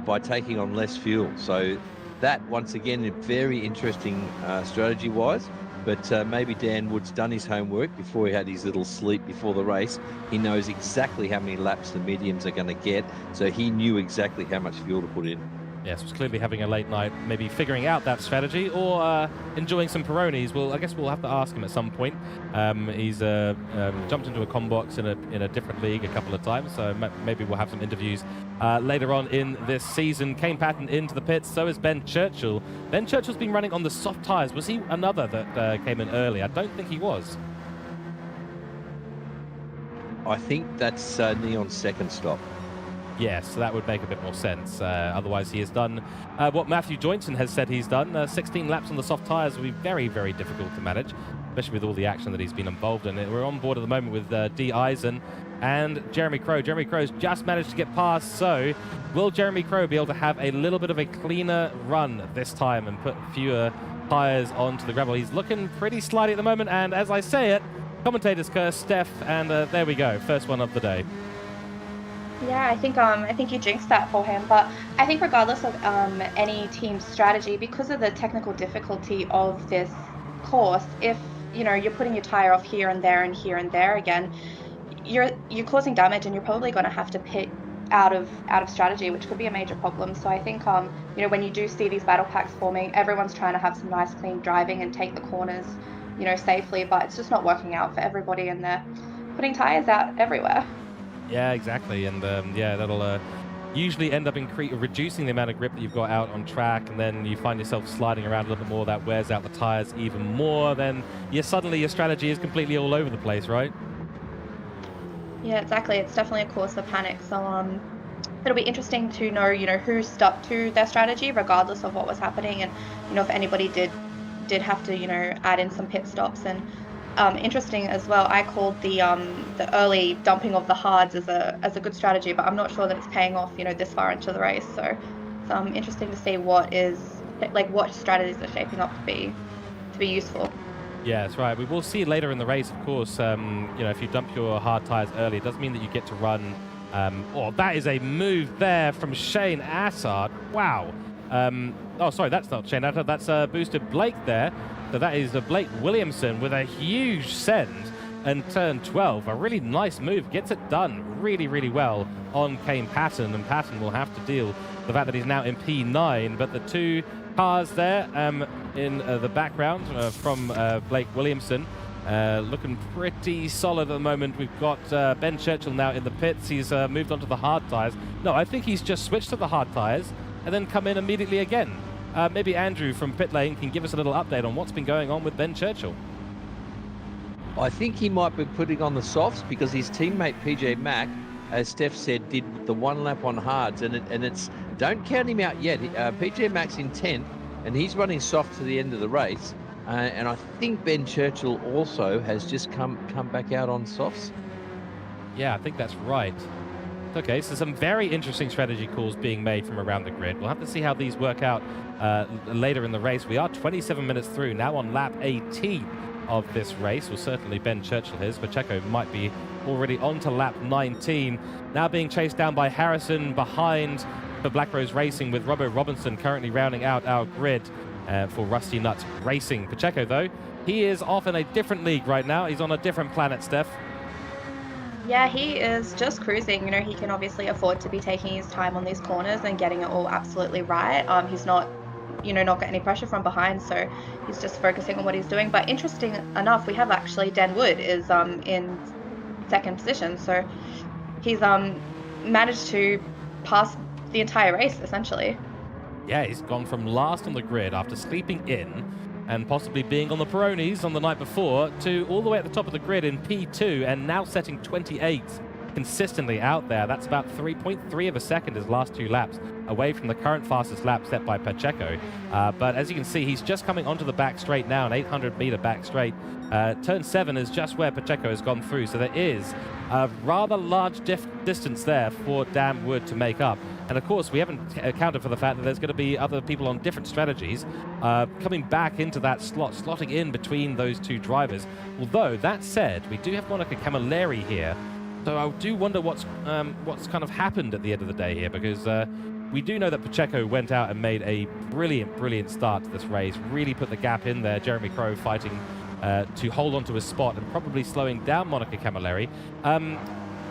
by taking on less fuel. So that, once again, very interesting strategy-wise. But maybe Dan Wood's done his homework before he had his little sleep before the race. He knows exactly how many laps the mediums are going to get, so he knew exactly how much fuel to put in. Yes, was clearly having a late night, maybe figuring out that strategy or enjoying some Peronis. Well, I guess we'll have to ask him at some point. He's jumped into a combox in a different league a couple of times, so maybe we'll have some interviews later on in this season. Kane Patton into the pits, so is Ben Churchill. Ben Churchill's been running on the soft tyres. Was he another that came in early? I don't think he was. I think that's Neon's second stop. Yes, so that would make a bit more sense. Otherwise, he has done what Matthew Joynton has said he's done. 16 laps on the soft tyres will be very, very difficult to manage, especially with all the action that he's been involved in. We're on board at the moment with Dee Eisen and Jeremy Crow. Jeremy Crow's just managed to get past, so will Jeremy Crow be able to have a little bit of a cleaner run this time and put fewer tyres onto the gravel? He's looking pretty slidey at the moment, and as I say it, commentators curse Steph, and there we go, first one of the day. Yeah, I think you jinxed that for him, but I think regardless of any team's strategy, because of the technical difficulty of this course, if you're putting your tire off here and there and here and there again, you're causing damage, and you're probably going to have to pit out of strategy, which could be a major problem. So I think when you do see these battle packs forming, everyone's trying to have some nice clean driving and take the corners safely, but it's just not working out for everybody, and they're putting tires out everywhere. Yeah, exactly, and yeah, that'll usually end up reducing the amount of grip that you've got out on track, and then you find yourself sliding around a little bit more. That wears out the tires even more. Then suddenly your strategy is completely all over the place, right? Yeah, exactly. It's definitely a cause for panic. So it'll be interesting to know, who stuck to their strategy regardless of what was happening, and if anybody did have to, add in some pit stops. And interesting as well, I called the early dumping of the hards as a good strategy, but I'm not sure that it's paying off, this far into the race. So it's interesting to see what strategies are shaping up to be useful. Yeah, that's right. We will see later in the race, of course. If you dump your hard tires early, it doesn't mean that you get to run. That is a move there from Shane Attard. Wow. Sorry, that's not Shane Attard. That's Boosted Blake there. So that is Blake Williamson with a huge send and turn 12. A really nice move. Gets it done really, really well on Kane Patton. And Patton will have to deal with the fact that he's now in P9. But the two cars there in the background from Blake Williamson looking pretty solid at the moment. We've got Ben Churchill now in the pits. He's moved on to the hard tyres. No, I think he's just switched to the hard tyres and then come in immediately again. Maybe Andrew from pit lane can give us a little update on what's been going on with Ben Churchill. I think he might be putting on the softs because his teammate PJ Mack, as Steph said, did the one lap on hards, and it's don't count him out yet. PJ Mack's in 10th, and he's running soft to the end of the race. And I think Ben Churchill also has just come back out on softs. Yeah, I think that's right. Okay, so some very interesting strategy calls being made from around the grid. We'll have to see how these work out later in the race. We are 27 minutes through, now on lap 18 of this race. Well, certainly Ben Churchill is. Pacheco might be already on to lap 19. Now being chased down by Harrison behind for Black Rose Racing, with Robbo Robinson currently rounding out our grid for Rusty Nut Racing. Pacheco, though, he is off in a different league right now. He's on a different planet, Steph. Yeah, he is just cruising. You know, he can obviously afford to be taking his time on these corners and getting it all absolutely right. He's not, you know, not got any pressure from behind, so he's just focusing on what he's doing. But interesting enough, we have actually Dan Wood is in second position, so he's managed to pass the entire race essentially. Yeah, he's gone from last on the grid after sleeping in and possibly being on the Peronis on the night before to all the way at the top of the grid in P2 and now setting 28 consistently out there. That's about 3.3 of a second his last 2 laps away from the current fastest lap set by Pacheco. But as you can see, he's just coming onto the back straight now, an 800-meter back straight. Turn 7 is just where Pacheco has gone through, so there is a rather large distance there for Dan Wood to make up. And of course, we haven't accounted for the fact that there's going to be other people on different strategies coming back into that slot, slotting in between those 2 drivers. Although, that said, we do have Monica Camilleri here. So I do wonder what's kind of happened at the end of the day here, because we do know that Pacheco went out and made a brilliant start to this race, really put the gap in there. Jeremy Crow fighting to hold on to his spot and probably slowing down Monica Camilleri.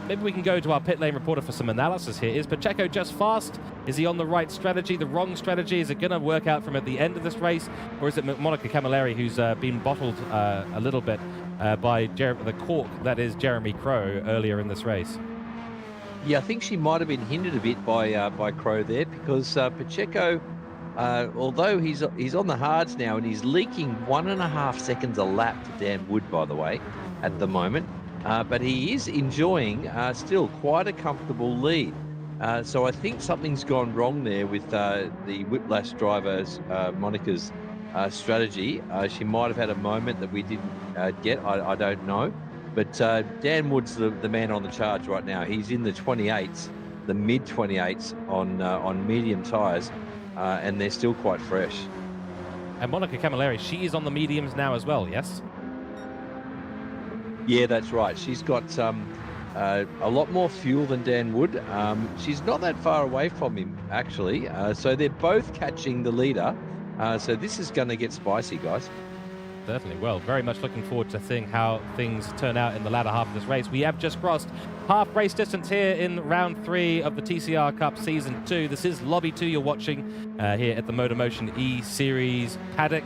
Maybe we can go to our pit lane reporter for some analysis here. Is Pacheco just fast? Is he on the right strategy, the wrong strategy? Is it going to work out from at the end of this race? Or is it Monica Camilleri who's been bottled a little bit by the cork that is Jeremy Crow earlier in this race? Yeah, I think she might have been hindered a bit by Crow there, because Pacheco, although he's on the hards now and he's leaking 1.5 seconds a lap to Dan Wood, by the way, at the moment. But he is enjoying still quite a comfortable lead. So I think something's gone wrong there with the Whiplash driver's Monica's strategy. She might have had a moment that we didn't get. I don't know. But Dan Wood's the man on the charge right now. He's in the 28s, the mid 28s on medium tyres, and they're still quite fresh. And Monica Camilleri, she is on the mediums now as well, yes? Yeah, that's right. She's got a lot more fuel than Dan Wood. She's not that far away from him, actually. So they're both catching the leader. So this is going to get spicy, guys. Certainly. Well, very much looking forward to seeing how things turn out in the latter half of this race. We have just crossed half race distance here in round 3 of the TCR Cup Season 2. This is Lobby 2 you're watching here at the MotorMotion E-Series paddock.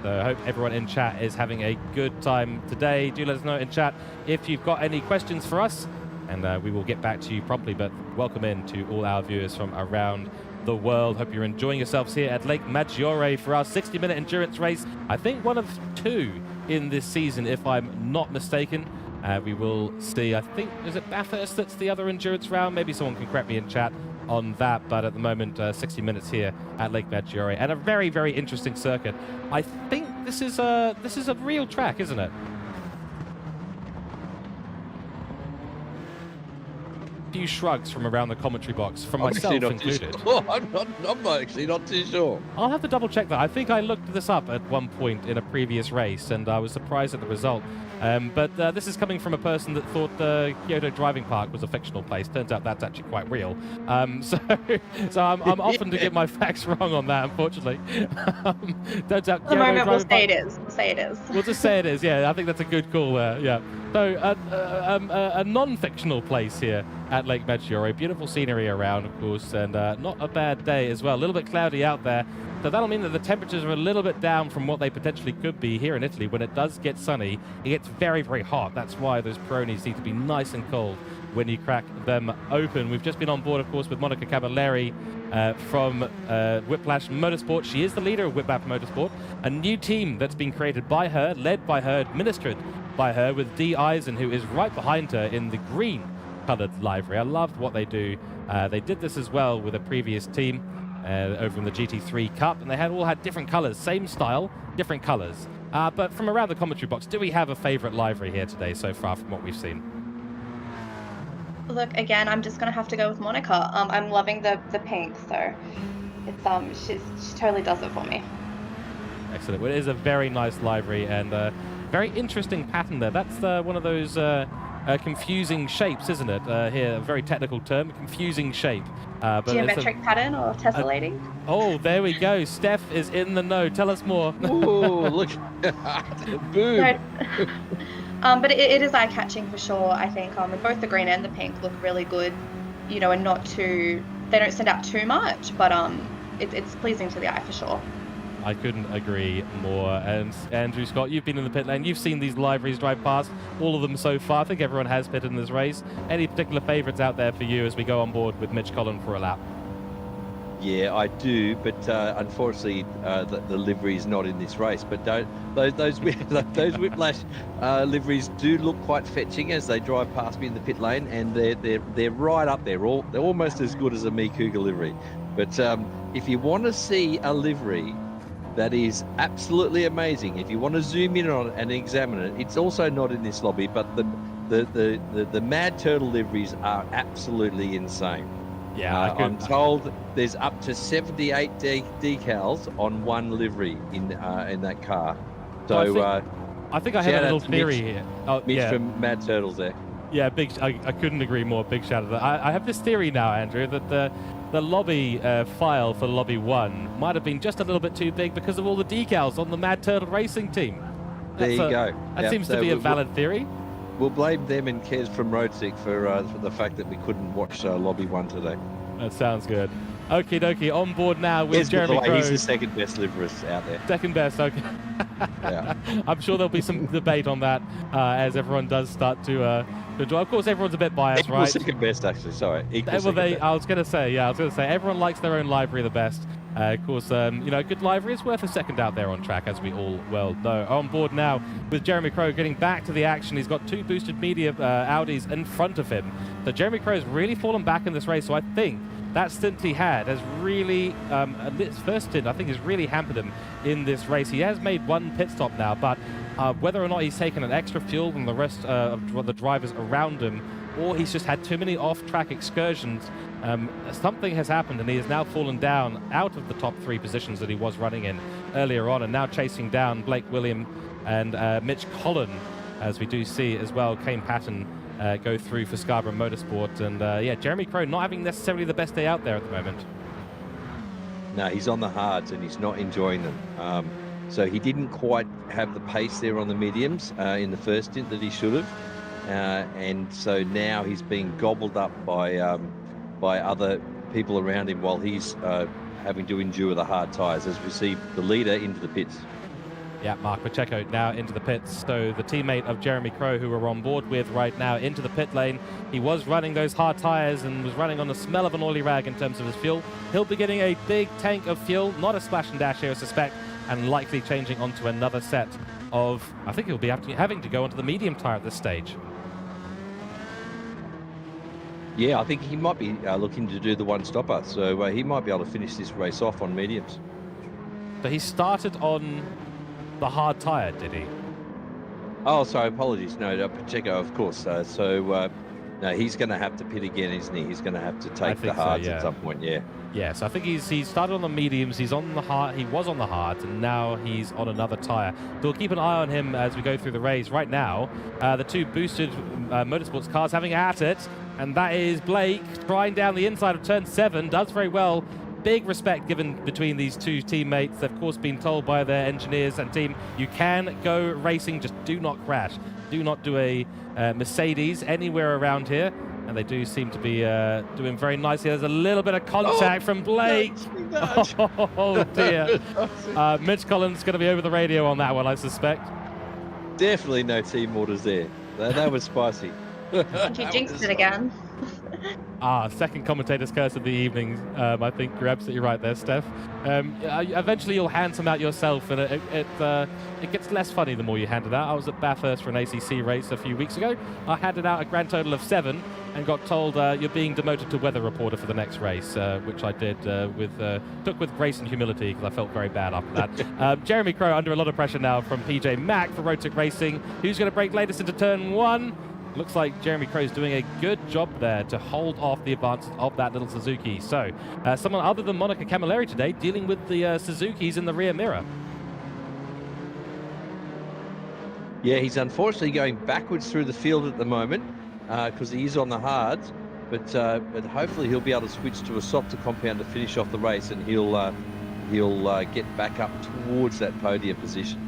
So I hope everyone in chat is having a good time today. Do let us know in chat if you've got any questions for us, and we will get back to you promptly. But welcome in to all our viewers from around the world. Hope you're enjoying yourselves here at Lake Maggiore for our 60-minute endurance race. I think one of 2 in this season, if I'm not mistaken. We will see. I think, is it Bathurst that's the other endurance round? Maybe someone can correct me in chat on that, but at the moment 60 minutes here at Lake Maggiore, and a very interesting circuit. I think this is a real track, isn't it? A few shrugs from around the commentary box, from myself included. I'm actually not too sure. I'll have to double check that. I think I looked this up at one point in a previous race, and I was surprised at the result. But this is coming from a person that thought Kyoto Driving Park was a fictional place. Turns out that's actually quite real. So I'm often to get my facts wrong on that, unfortunately. Turns out At the moment, we'll say it is. We'll say it is. We'll just say it is. Yeah, I think that's a good call there. Yeah. So a non-fictional place here at Lake Maggiore. Beautiful scenery around, of course, and not a bad day as well. A little bit cloudy out there. So that'll mean that the temperatures are a little bit down from what they potentially could be here in Italy. When it does get sunny, it gets very hot. That's why those Peronis need to be nice and cold when you crack them open. We've just been on board, of course, with Monica Camilleri from Whiplash Motorsport. She is the leader of Whiplash Motorsport, a new team that's been created by her, led by her, administered by her, with Dee Eisen, who is right behind her in the green coloured livery. I loved what they do. They did this as well with a previous team over in the GT3 Cup, and they all had different colours, same style, different colours. But from around the commentary box, do we have a favourite livery here today so far from what we've seen? Look, again, I'm just gonna have to go with Monica. I'm loving the pink, so it's she totally does it for me. Excellent. Well, it is a very nice livery and very interesting pattern there. That's one of those confusing shapes, isn't it? Here, a very technical term, confusing shape. But geometric pattern or tessellating? Oh, there we go. Steph is in the know. Tell us more. Oh, look. Boom. But it is eye-catching for sure, I think. And both the green and the pink look really good, you know, and not too, they don't stand out too much, but it's pleasing to the eye for sure. I couldn't agree more. And Andrew Scott, you've been in the pit lane. You've seen these liveries drive past, all of them so far. I think everyone has pitted in this race. Any particular favourites out there for you as we go on board with Mitch Collin for a lap? Yeah, I do, but unfortunately, the livery is not in this race. But those Whiplash liveries do look quite fetching as they drive past me in the pit lane, and they're right up there. They're almost as good as a Me Cougar livery. But if you want to see a livery that is absolutely amazing, if you want to zoom in on it and examine it, it's also not in this lobby. But the Mad Turtle liveries are absolutely insane. Yeah, I'm told there's up to 78 decals on one livery in that car. So I think I have a little theory here. Oh, Mitch from Mad Turtles there. Yeah, I couldn't agree more. Big shout out. I have this theory now, Andrew, that the lobby file for Lobby 1 might have been just a little bit too big because of all the decals on the Mad Turtle Racing team. There you go. That seems to be a valid theory. We'll blame them and Kez from Roadsick for the fact that we couldn't watch Lobby 1 today. That sounds good. Okie dokie, on board now with Kez, Jeremy Crow. He's the second best liverist out there. Second best, okay. Yeah. I'm sure there'll be some debate on that as everyone does start to enjoy. Of course, everyone's a bit biased, right? Second best, actually. Sorry. I was going to say, everyone likes their own livery the best. Of course, you know, a good livery is worth a second out there on track, as we all well know. On board now with Jeremy Crow getting back to the action. He's got two boosted media Audis in front of him. So Jeremy Crow's really fallen back in this race. So I think that stint he had has really, his first stint, I think, has really hampered him in this race. He has made one pit stop now, but whether or not he's taken an extra fuel than the rest of the drivers around him, or he's just had too many off-track excursions, something has happened, and he has now fallen down out of the top three positions that he was running in earlier on, and now chasing down Blake William and Mitch Collin, as we do see as well Kane Patton go through for Scarborough Motorsport. And yeah, Jeremy Crow not having necessarily the best day out there at the moment. No, he's on the hards and he's not enjoying them. So he didn't quite have the pace there on the mediums in the first stint that he should have. And so now he's being gobbled up by other people around him while he's having to endure the hard tyres as we see the leader into the pits. Yeah, Mark Pacheco now into the pits. So the teammate of Jeremy Crow, who we're on board with right now, into the pit lane. He was running those hard tyres and was running on the smell of an oily rag in terms of his fuel. He'll be getting a big tank of fuel, not a splash and dash here, I suspect, and likely changing onto another set of, I think he'll be having to go onto the medium tyre at this stage. Yeah, I think he might be looking to do the one-stopper, so he might be able to finish this race off on mediums. So he started on the hard tyre, did he? Oh, sorry, apologies. No, Pacheco, of course. No, he's going to have to pit again, isn't he? He's going to have to take the hards at some point, yeah. Yeah, so I think he started on the mediums, he's on the hard, he was on the hards, and now he's on another tyre. So we'll keep an eye on him as we go through the race. Right now, the two boosted motorsports cars having at it, and that is Blake trying down the inside of turn 7, does very well. Big respect given between these two teammates. They've, of course, been told by their engineers and team, you can go racing, just do not crash. Do not do a Mercedes anywhere around here. And they do seem to be doing very nicely. There's a little bit of contact from Blake. Oh, dear. Mitch Collins going to be over the radio on that one, I suspect. Definitely no team orders there. That was spicy. She jinxed it again. Second commentator's curse of the evening. I think you're absolutely right there, Steph. Eventually you'll hand some out yourself, and it gets less funny the more you hand it out. I was at Bathurst for an ACC race a few weeks ago. I handed out a grand total of 7 and got told you're being demoted to weather reporter for the next race, which I did took with grace and humility because I felt very bad after that. Jeremy Crow under a lot of pressure now from PJ Mack for Road Trak Racing, who's going to break latest into turn 1. Looks like Jeremy Crow's doing a good job there to hold off the advance of that little Suzuki. So, someone other than Monica Camilleri today dealing with the Suzukis in the rear mirror. Yeah, he's unfortunately going backwards through the field at the moment because he is on the hards, but hopefully he'll be able to switch to a softer compound to finish off the race, and he'll get back up towards that podium position.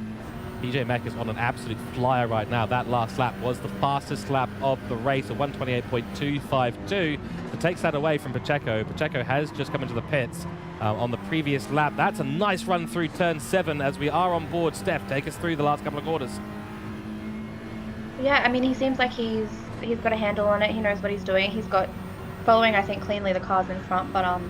PJ Mack is on an absolute flyer right now. That last lap was the fastest lap of the race, a 1:28.252. That takes that away from Pacheco. Pacheco has just come into the pits on the previous lap. That's a nice run through turn 7 as we are on board. Steph, take us through the last couple of quarters. Yeah, I mean, he seems like he's got a handle on it. He knows what he's doing. He's got following, I think, cleanly the cars in front, but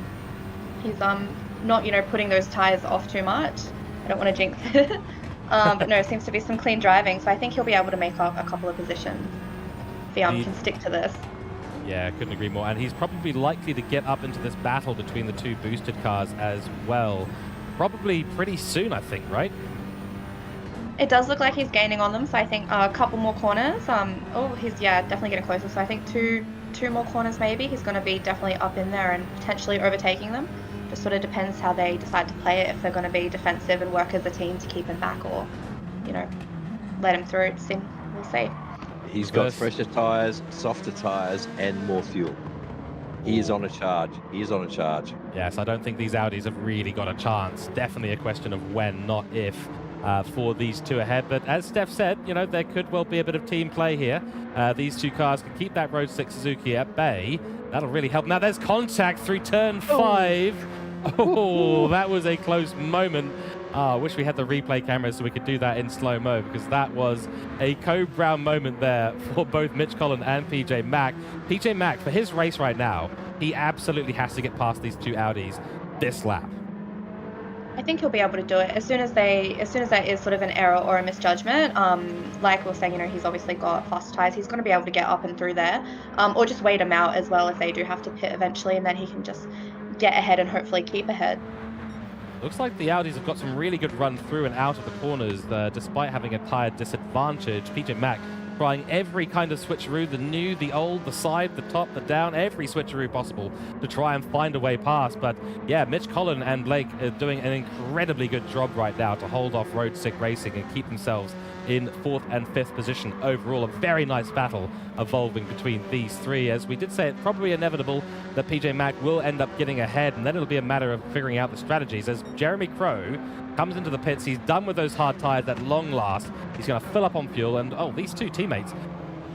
he's not, you know, putting those tires off too much. I don't want to jinx it. But no, seems to be some clean driving, so I think he'll be able to make up a couple of positions if he can stick to this. Yeah, couldn't agree more. And he's probably likely to get up into this battle between the two boosted cars as well. Probably pretty soon, I think, right? It does look like he's gaining on them, so I think a couple more corners. He's definitely getting closer. So I think two more corners maybe. He's going to be definitely up in there and potentially overtaking them. Just sort of depends how they decide to play it, if they're going to be defensive and work as a team to keep him back, or, you know, let him through. We'll see. He's got fresher tyres, softer tyres, and more fuel. He is on a charge. He is on a charge. Yes, I don't think these Audis have really got a chance. Definitely a question of when, not if, for these two ahead. But as Steph said, you know, there could well be a bit of team play here. These two cars can keep that Road 6 Suzuki at bay. That'll really help. Now there's contact through turn 5. Oh, that was a close moment. I wish we had the replay cameras so we could do that in slow-mo, because that was a Code Brown moment there for both Mitch Collin and PJ Mack. PJ Mack, for his race right now, he absolutely has to get past these two Audis this lap. I think he'll be able to do it as soon as there is sort of an error or a misjudgment. Like we were saying, you know, he's obviously got fast tyres. He's going to be able to get up and through there, or just wait him out as well if they do have to pit eventually, and then he can just get ahead and hopefully keep ahead. Looks like the Audis have got some really good run through and out of the corners, despite having a tyre disadvantage. PJ Mack trying every kind of switcheroo, the new, the old, the side, the top, the down, every switcheroo possible to try and find a way past. But yeah, Mitch Collin and Blake are doing an incredibly good job right now to hold off Road 6 Racing and keep themselves in 4th and 5th position overall. A very nice battle evolving between these three. As we did say, it's probably inevitable that PJ Mack will end up getting ahead, and then it'll be a matter of figuring out the strategies. As Jeremy Crow comes into the pits, he's done with those hard tires at long last. He's going to fill up on fuel, and these two teammates,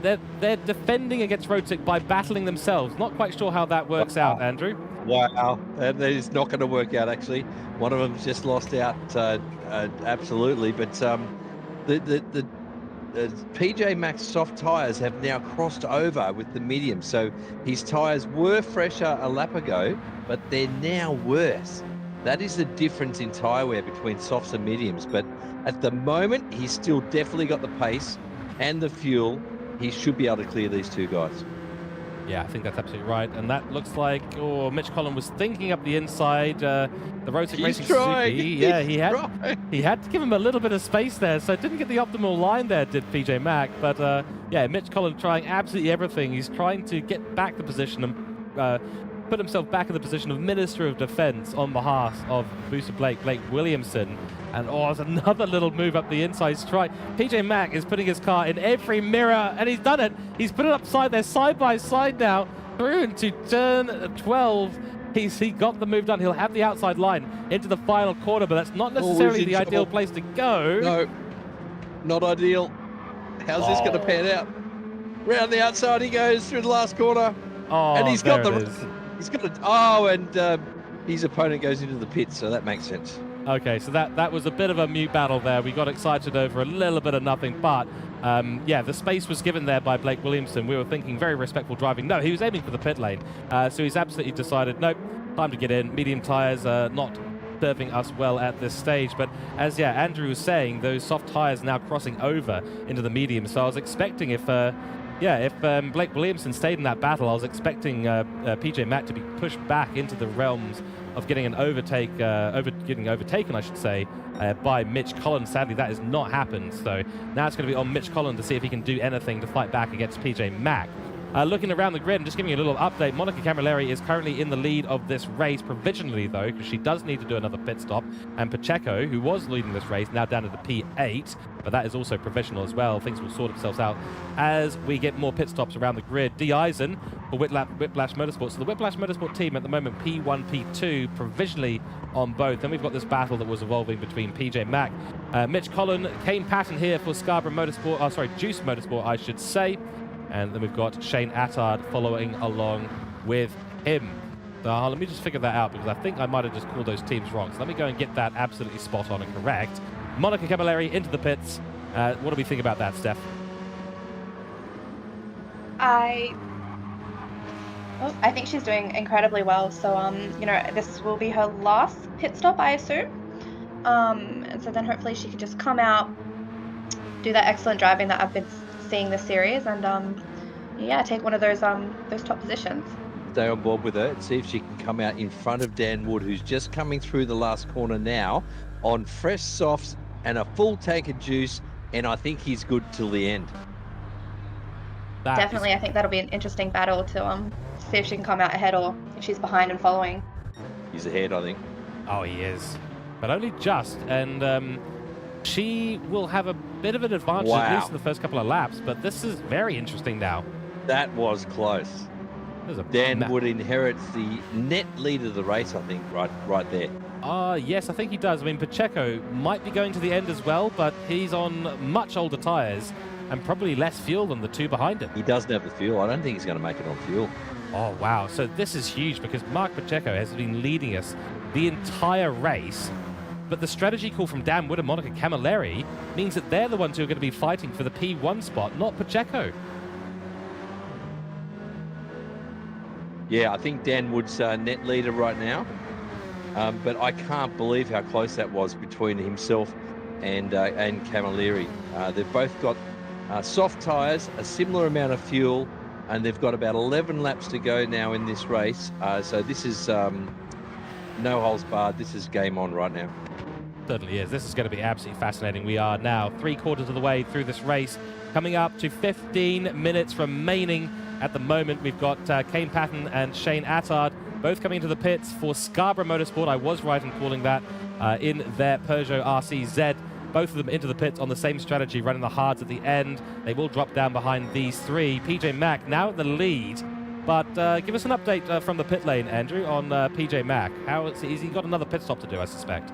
they're defending against Road 6 by battling themselves. Not quite sure how that works out, Andrew. Wow, that is not going to work out, actually. One of them's just lost out, absolutely, but the PJ Mack's soft tyres have now crossed over with the medium, so his tyres were fresher a lap ago, but they're now worse. That is the difference in tyre wear between softs and mediums, but at the moment, he's still definitely got the pace and the fuel. He should be able to clear these two guys. Yeah, I think that's absolutely right. And that looks like, Mitch Collin was thinking up the inside, the Road 6 Racing Suzuki. Yeah, he had to give him a little bit of space there, so didn't get the optimal line there, did PJ Mack. But yeah, Mitch Collin trying absolutely everything. He's trying to get back the position and put himself back in the position of Minister of Defence on behalf of Booster Blake Williamson. And there's another little move up the inside strike. PJ Mack is putting his car in every mirror, and he's done it. He's put it upside there, side by side now, through into turn 12. He got the move done. He'll have the outside line into the final quarter, but that's not necessarily the ideal place to go. No, not ideal. How's this going to pan out? Round the outside he goes through the last corner. And he's got his opponent goes into the pit, so that makes sense. Okay, so that was a bit of a mute battle there. We got excited over a little bit of nothing, but yeah, the space was given there by Blake Williamson. We were thinking very respectful driving. No, he was aiming for the pit lane, so he's absolutely decided, nope, time to get in. Medium tyres not serving us well at this stage, but as Andrew was saying, those soft tyres now crossing over into the medium, so I was expecting if Blake Williamson stayed in that battle, I was expecting PJ Mack to be pushed back into the realms of getting an overtaken, I should say, by Mitch Collin. Sadly, that has not happened. So now it's going to be on Mitch Collin to see if he can do anything to fight back against PJ Mack. Looking around the grid and just giving you a little update, Monica Camilleri is currently in the lead of this race, provisionally though, because she does need to do another pit stop. And Pacheco, who was leading this race, now down to the P8, but that is also provisional as well. Things will sort themselves out as we get more pit stops around the grid. D. Eisen for Whiplash Motorsport. So the Whiplash Motorsport team at the moment, P1, P2, provisionally on both. Then we've got this battle that was evolving between PJ Mack, Mitch Collin, Kane Patton here for Scarborough Motorsport, Juice Motorsport, I should say. And then we've got Shane Attard following along with him. Let me just figure that out, because I think I might have just called those teams wrong. So let me go and get that absolutely spot on and correct. Monica Camilleri into the pits. What do we think about that, Steph? I think she's doing incredibly well. So, you know, this will be her last pit stop, I assume. And so then hopefully she can just come out, do that excellent driving that I've been seeing this series, and yeah, take one of those top positions. Stay on board with her and see if she can come out in front of Dan Wood, who's just coming through the last corner now on fresh softs and a full tank of juice, and I think he's good till the end. Definitely, I think that'll be an interesting battle to see if she can come out ahead or if she's behind and following. He's ahead, I think. Oh, he is. But only just, and she will have a bit of an advantage, at least in the first couple of laps, but this is very interesting now. That was close. Dan Wood inherits the net lead of the race, I think, right there. Yes, I think he does. I mean, Pacheco might be going to the end as well, but he's on much older tyres and probably less fuel than the two behind him. He doesn't have the fuel. I don't think he's going to make it on fuel. Oh, wow. So this is huge, because Mark Pacheco has been leading us the entire race, but the strategy call from Dan Wood and Monica Camilleri means that they're the ones who are going to be fighting for the P1 spot, not Pacheco. Yeah, I think Dan Wood's net leader right now, but I can't believe how close that was between himself and Camilleri. They've both got soft tyres, a similar amount of fuel, and they've got about 11 laps to go now in this race. So this is no holes barred. This is game on right now. Certainly is. This is going to be absolutely fascinating. We are now 3/4 of the way through this race, coming up to 15 minutes remaining. At the moment, we've got Kane Patton and Shane Attard both coming into the pits for Scarborough Motorsport. I was right in calling that in their Peugeot RCZ. Both of them into the pits on the same strategy, running the hards at the end. They will drop down behind these three. PJ Mack now at the lead. But give us an update from the pit lane, Andrew, on PJ Mack. Has he got another pit stop to do, I suspect?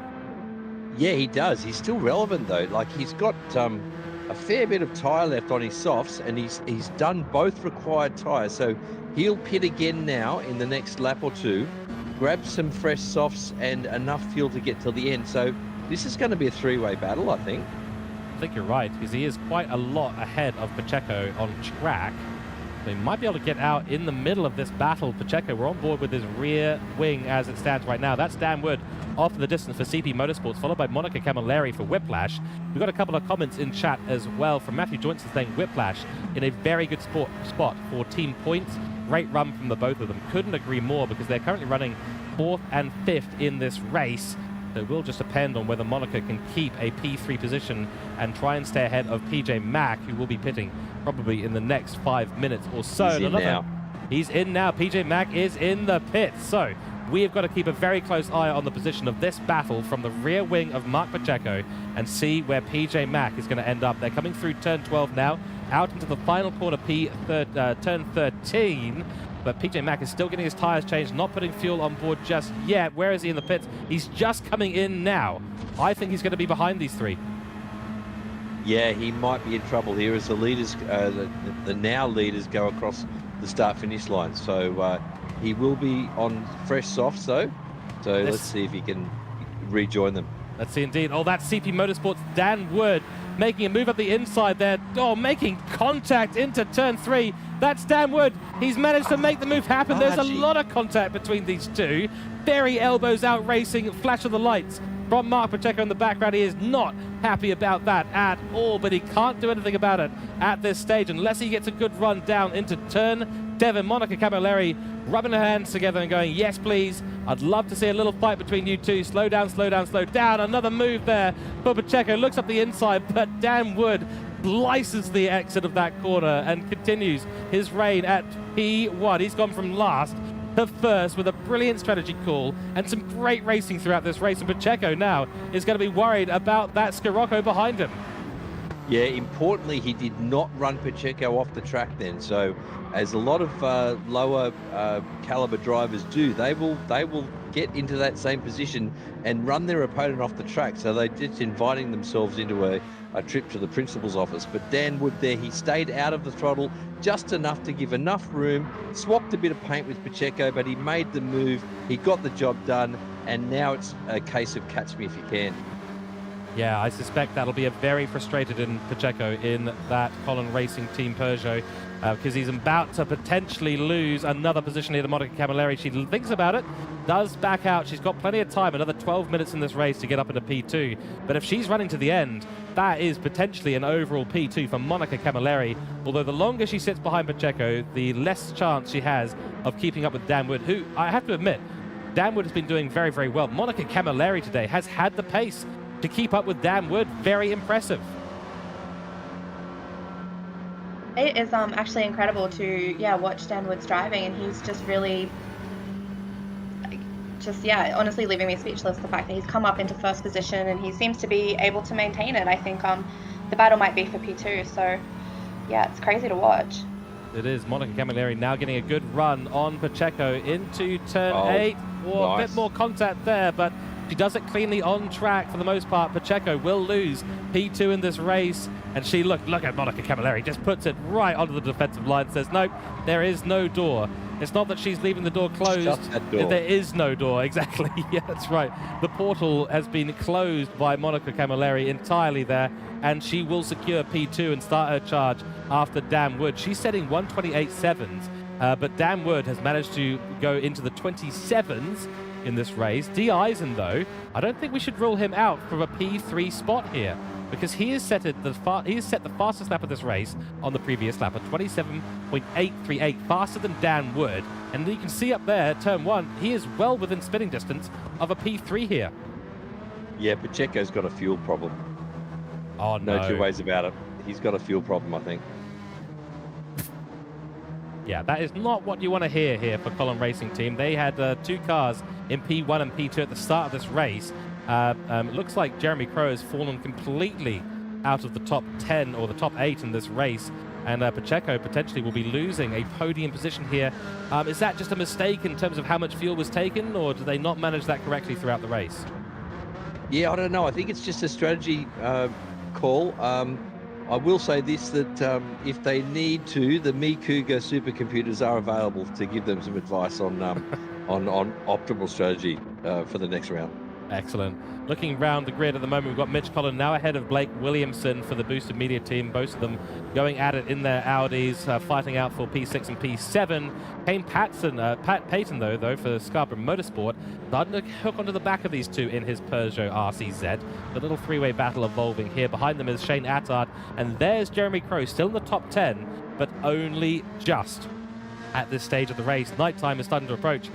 Yeah, he does. He's still relevant, though. Like, he's got a fair bit of tyre left on his softs, and he's done both required tyres. So he'll pit again now in the next lap or two, grab some fresh softs and enough fuel to get till the end. So this is going to be a three-way battle, I think. I think you're right, because he is quite a lot ahead of Pacheco on track. So he might be able to get out in the middle of this battle. Pacheco, we're on board with his rear wing as it stands right now. That's Dan Wood off in the distance for CP Motorsports, followed by Monica Camilleri for Whiplash. We've got a couple of comments in chat as well from Matthew Johnson saying Whiplash in a very good spot for team points. Great run from the both of them. Couldn't agree more, because they're currently running 4th and 5th in this race. So it will just depend on whether Monica can keep a P3 position and try and stay ahead of PJ Mack, who will be pitting probably in the next 5 minutes or so. He's in now. PJ Mack is in the pits. So we have got to keep a very close eye on the position of this battle from the rear wing of Mark Pacheco and see where PJ Mack is going to end up. They're coming through turn 12 now, out into the final corner, turn 13. But PJ Mack is still getting his tyres changed, not putting fuel on board just yet. Where is he in the pits? He's just coming in now. I think he's going to be behind these three. Yeah, he might be in trouble here as the leaders, the now leaders, go across the start-finish line. So he will be on fresh softs, though. So let's see if he can rejoin them. Let's see indeed. Oh, that's CP Motorsports' Dan Wood making a move up the inside there. Oh, making contact into turn 3. That's Dan Wood. He's managed to make the move happen. There's a lot of contact between these two. Very elbows out racing. Flash of the lights from Mark Pacheco in the background. He is not happy about that at all, but he can't do anything about it at this stage unless he gets a good run down into turn 7. Monica Camilleri rubbing her hands together and going, yes, please. I'd love to see a little fight between you two. Slow down, slow down, slow down. Another move there for Pacheco. Looks up the inside, but Dan Wood slices the exit of that corner and continues his reign at P1. He's gone from last to first with a brilliant strategy call and some great racing throughout this race. And Pacheco now is going to be worried about that Scirocco behind him. Yeah, importantly, he did not run Pacheco off the track then. So, as a lot of lower caliber drivers do, they will get into that same position and run their opponent off the track. So they're just inviting themselves into a trip to the principal's office. But Dan Wood there, he stayed out of the throttle just enough to give enough room, swapped a bit of paint with Pacheco, but he made the move, he got the job done, and now it's a case of catch me if you can. Yeah, I suspect that'll be a very frustrated in Pacheco in that Colin Racing Team Peugeot, because he's about to potentially lose another position here to Monica Camilleri. She thinks about it, does back out. She's got plenty of time, another 12 minutes in this race to get up into P2. But if she's running to the end, that is potentially an overall P2 for Monica Camilleri. Although the longer she sits behind Pacheco, the less chance she has of keeping up with Dan Wood, who, I have to admit, Dan Wood has been doing very, very well. Monica Camilleri today has had the pace to keep up with Dan Wood. Very impressive. It is actually incredible to watch Dan Wood's driving, and he's just really honestly leaving me speechless. The fact that he's come up into first position and he seems to be able to maintain it. I think the battle might be for P2, so yeah, it's crazy to watch. It is. Monica Camilleri now getting a good run on Pacheco into turn 8. Or a bit more contact there, but she does it cleanly on track for the most part. Pacheco will lose P2 in this race, and she, look at Monica Camilleri, just puts it right onto the defensive line, says, nope, there is no door. It's not that she's leaving the door closed. Shut that door. There is no door, exactly. Yeah, that's right. The portal has been closed by Monica Camilleri entirely there, and she will secure P2 and start her charge after Dan Wood. She's setting 128.7s, but Dan Wood has managed to go into the 27s in this race. D. Eisen, though, I don't think we should rule him out from a P3 spot here, because he has set the fastest lap of this race on the previous lap, at 27.838, faster than Dan Wood. And you can see up there, turn 1, he is well within spinning distance of a P3 here. Yeah, Pacheco's got a fuel problem. Oh, no. No two ways about it. He's got a fuel problem, I think. Yeah, that is not what you want to hear here for Colin Racing Team. They had 2 cars in P1 and P2 at the start of this race. It looks like Jeremy Crow has fallen completely out of the top 10 or the top 8 in this race, and Pacheco potentially will be losing a podium position here. Is that just a mistake in terms of how much fuel was taken, or did they not manage that correctly throughout the race? Yeah, I don't know. I think it's just a strategy call. I will say this, that if they need to, the Mi Cougar supercomputers are available to give them some advice on on optimal strategy for the next round. Excellent. Looking round the grid at the moment, we've got Mitch Collin now ahead of Blake Williamson for the Boosted Media team. Both of them going at it in their Audis, fighting out for P6 and P7. Kane Pat Payton, though, for Scarborough Motorsport, starting to hook onto the back of these two in his Peugeot RCZ. The little three-way battle evolving here. Behind them is Shane Attard, and there's Jeremy Crow, still in the top 10, but only just at this stage of the race. Nighttime is starting to approach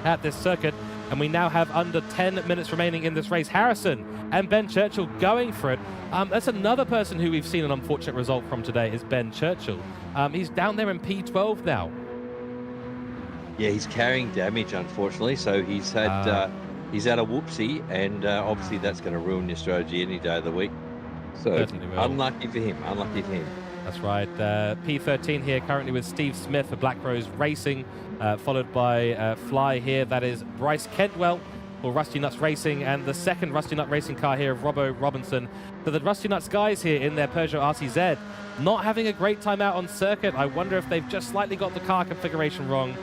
at this circuit, and we now have under 10 minutes remaining in this race. Harrison and Ben Churchill going for it. That's another person who we've seen an unfortunate result from today, is Ben Churchill. He's down there in P12 now. Yeah, he's carrying damage, unfortunately, so he's had a whoopsie, and obviously that's going to ruin your strategy any day of the week. So unlucky for him, unlucky for him. That's right. P13 here currently with Steve Smith for Black Rose Racing, followed by Fly here. That is Bryce Kentwell for Rusty Nuts Racing, and the second Rusty Nut Racing car here of Robbo Robinson. So the Rusty Nuts guys here in their Peugeot RCZ not having a great time out on circuit. I wonder if they've just slightly got the car configuration wrong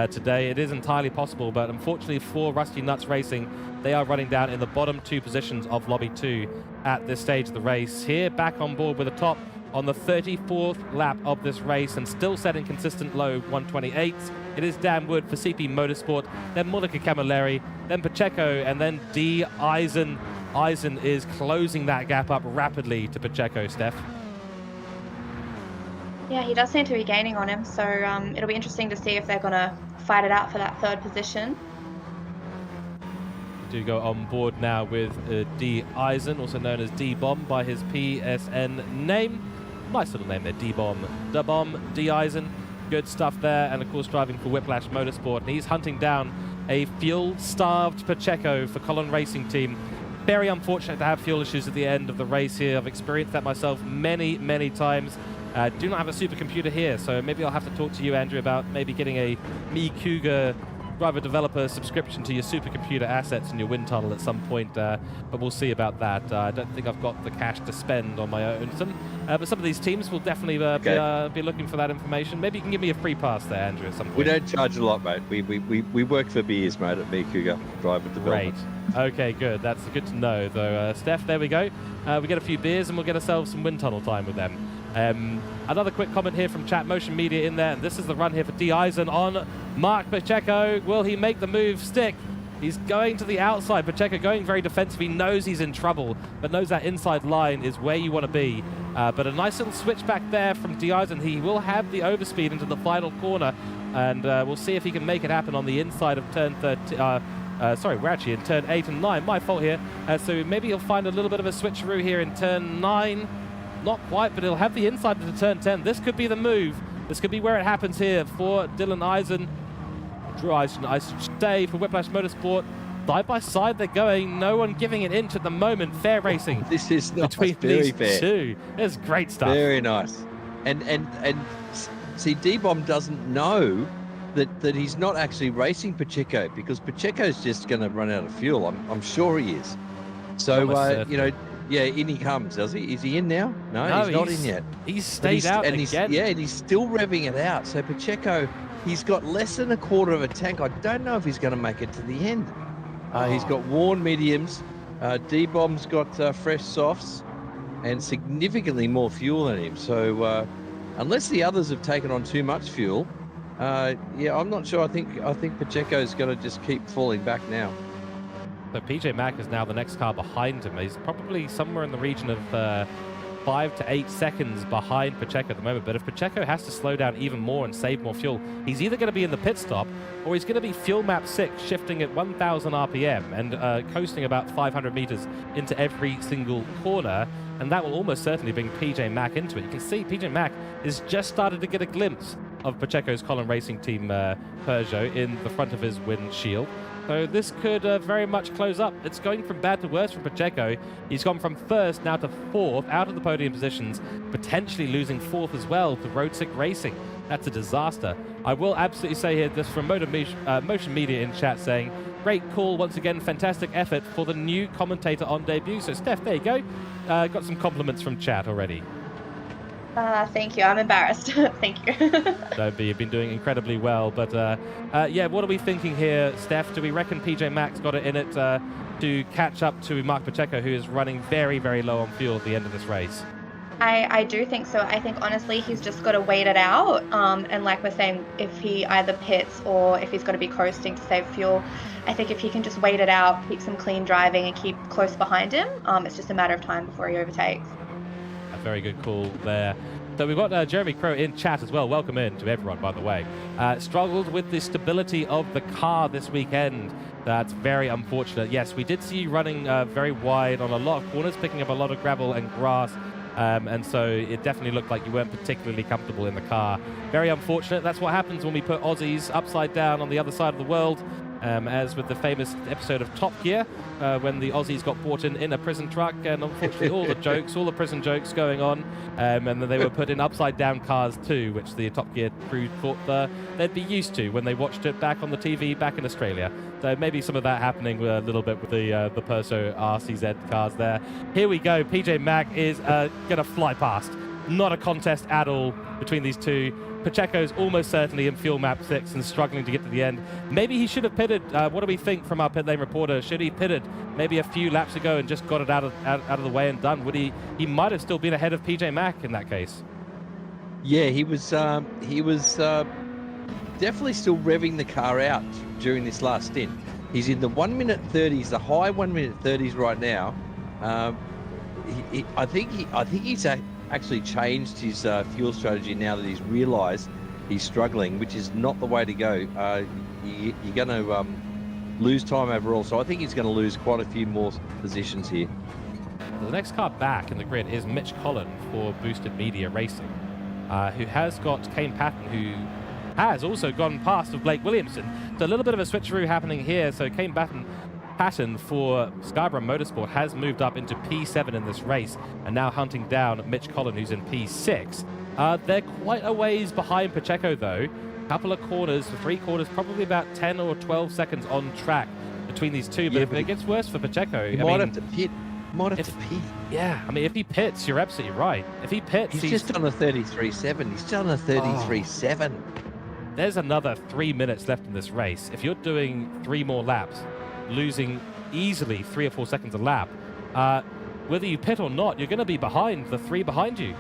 today. It is entirely possible, but unfortunately for Rusty Nuts Racing, they are running down in the bottom 2 positions of Lobby 2 at this stage of the race. Here, back on board with the top on the 34th lap of this race, and still setting consistent low 128s. It is Dan Wood for CP Motorsport, then Monica Camilleri, then Pacheco, and then D. Eisen. Eisen is closing that gap up rapidly to Pacheco, Steph. Yeah, he does seem to be gaining on him, so it'll be interesting to see if they're going to fight it out for that 3rd position. Do go on board now with D. Eisen, also known as D-Bomb by his PSN name. Nice little name there, D-Bomb. Da-Bomb, D. Eisen. Good stuff there, and of course driving for Whiplash Motorsport. And he's hunting down a fuel-starved Pacheco for Colin Racing Team. Very unfortunate to have fuel issues at the end of the race here. I've experienced that myself many, many times. Do not have a supercomputer here, so maybe I'll have to talk to you, Andrew, about maybe getting a Cooke driver developer subscription to your supercomputer assets in your wind tunnel at some point, but we'll see about that. I don't think I've got the cash to spend on my own. But some of these teams will definitely be looking for that information. Maybe you can give me a free pass there, Andrew, at some point. We don't charge a lot, mate. We work for beers, mate, at Cooke driver development. Great. Okay, good. That's good to know, though. Steph, there we go. We get a few beers and we'll get ourselves some wind tunnel time with them. Another quick comment here from Chat Motion Media in there. And this is the run here for D. Eisen on Mark Pacheco. Will he make the move stick? He's going to the outside. Pacheco going very defensive. He knows he's in trouble, but knows that inside line is where you want to be. But a nice little switch back there from D. Eisen. He will have the overspeed into the final corner, and we'll see if he can make it happen on the inside of turn 13. Sorry, we're actually in turn 8 and 9. My fault here. So maybe he'll find a little bit of a switcheroo here in turn 9. Not quite, but he'll have the inside into turn 10. This could be the move. This could be where it happens here for Dylan Eisen. Drew Eisen, I should say, for Whiplash Motorsport. Side by side they're going. No one giving it inch at the moment. Fair racing. This is nice. Between Very these fair. two. It's great stuff. Very nice. And see, D-Bomb doesn't know that he's not actually racing Pacheco, because Pacheco's just going to run out of fuel. I'm sure he is. So, you know, yeah, in he comes, does he? Is he in now? No, he's not in yet. He's stayed out again. And he's still revving it out. So Pacheco, he's got less than a quarter of a tank. I don't know if he's going to make it to the end. He's got worn mediums. D-Bomb's got fresh softs and significantly more fuel in him. So unless the others have taken on too much fuel, yeah, I'm not sure. I think Pacheco's going to just keep falling back now. So PJ Mack is now the next car behind him. He's probably somewhere in the region of 5 to 8 seconds behind Pacheco at the moment. But if Pacheco has to slow down even more and save more fuel, he's either going to be in the pit stop or he's going to be fuel map 6, shifting at 1,000 RPM and coasting about 500 meters into every single corner. And that will almost certainly bring PJ Mack into it. You can see PJ Mack is just started to get a glimpse of Pacheco's Colin Racing Team Peugeot in the front of his windshield. So this could very much close up. It's going from bad to worse for Pacheco. He's gone from first now to fourth, out of the podium positions, potentially losing fourth as well to Road Sick Racing. That's a disaster. I will absolutely say here, this from Motion Media in chat saying, great call, once again, fantastic effort for the new commentator on debut. So Steph, there you go. Got some compliments from chat already. Thank you. I'm embarrassed. Thank you. Don't be. You've been doing incredibly well. But yeah, what are we thinking here, Steph? Do we reckon PJ Mack's got it in it to catch up to Mark Pacheco, who is running very, very low on fuel at the end of this race? I do think so. I think, honestly, he's just got to wait it out. And like we're saying, if he either pits or if he's got to be coasting to save fuel, I think if he can just wait it out, keep some clean driving and keep close behind him, it's just a matter of time before he overtakes. Very good call there. So we've got Jeremy Crow in chat as well. Welcome in to everyone, by the way. Struggled with the stability of the car this weekend. That's very unfortunate. Yes, we did see you running very wide on a lot of corners, picking up a lot of gravel and grass. And so it definitely looked like you weren't particularly comfortable in the car. Very unfortunate. That's what happens when we put Aussies upside down on the other side of the world. As with the famous episode of Top Gear, when the Aussies got brought in a prison truck, and unfortunately all the prison jokes going on, and then they were put in upside down cars too, which the Top Gear crew thought they'd be used to when they watched it back on the TV back in Australia. So maybe some of that happening a little bit with the Perso RCZ cars there. Here we go. PJ Mack is going to fly past. Not a contest at all between these two. Pacheco's almost certainly in fuel map 6 and struggling to get to the end. Maybe he should have pitted. What do we think from our pit lane reporter? Should he pitted maybe a few laps ago and just got it out of the way and done? Would he might have still been ahead of PJ Mack in that case. Yeah, he was definitely still revving the car out during this last stint. He's in the 1 minute 30s, the high 1 minute 30s right now. I think he's actually changed his fuel strategy now that he's realised he's struggling, which is not the way to go. You're going to lose time overall, so I think he's going to lose quite a few more positions here. The next car back in the grid is Mitch Collin for Boosted Media Racing, who has got Kane Patton, who has also gone past of Blake Williamson. So a little bit of a switcheroo happening here. So Kane Patton pattern for Scarborough Motorsport has moved up into P7 in this race and now hunting down Mitch Collin, who's in P6. They're quite a ways behind Pacheco, though. Couple of corners, 3 quarters, probably about 10 or 12 seconds on track between these two. But Yeah, if it gets worse for Pacheco, Might have to pit. Yeah, I mean, if he pits, you're absolutely right. If he pits, He's just on a 33.7. He's still on a 33.7. There's another 3 minutes left in this race. If you're doing 3 more laps, losing easily 3 or 4 seconds a lap, whether you pit or not, you're going to be behind the 3 behind you.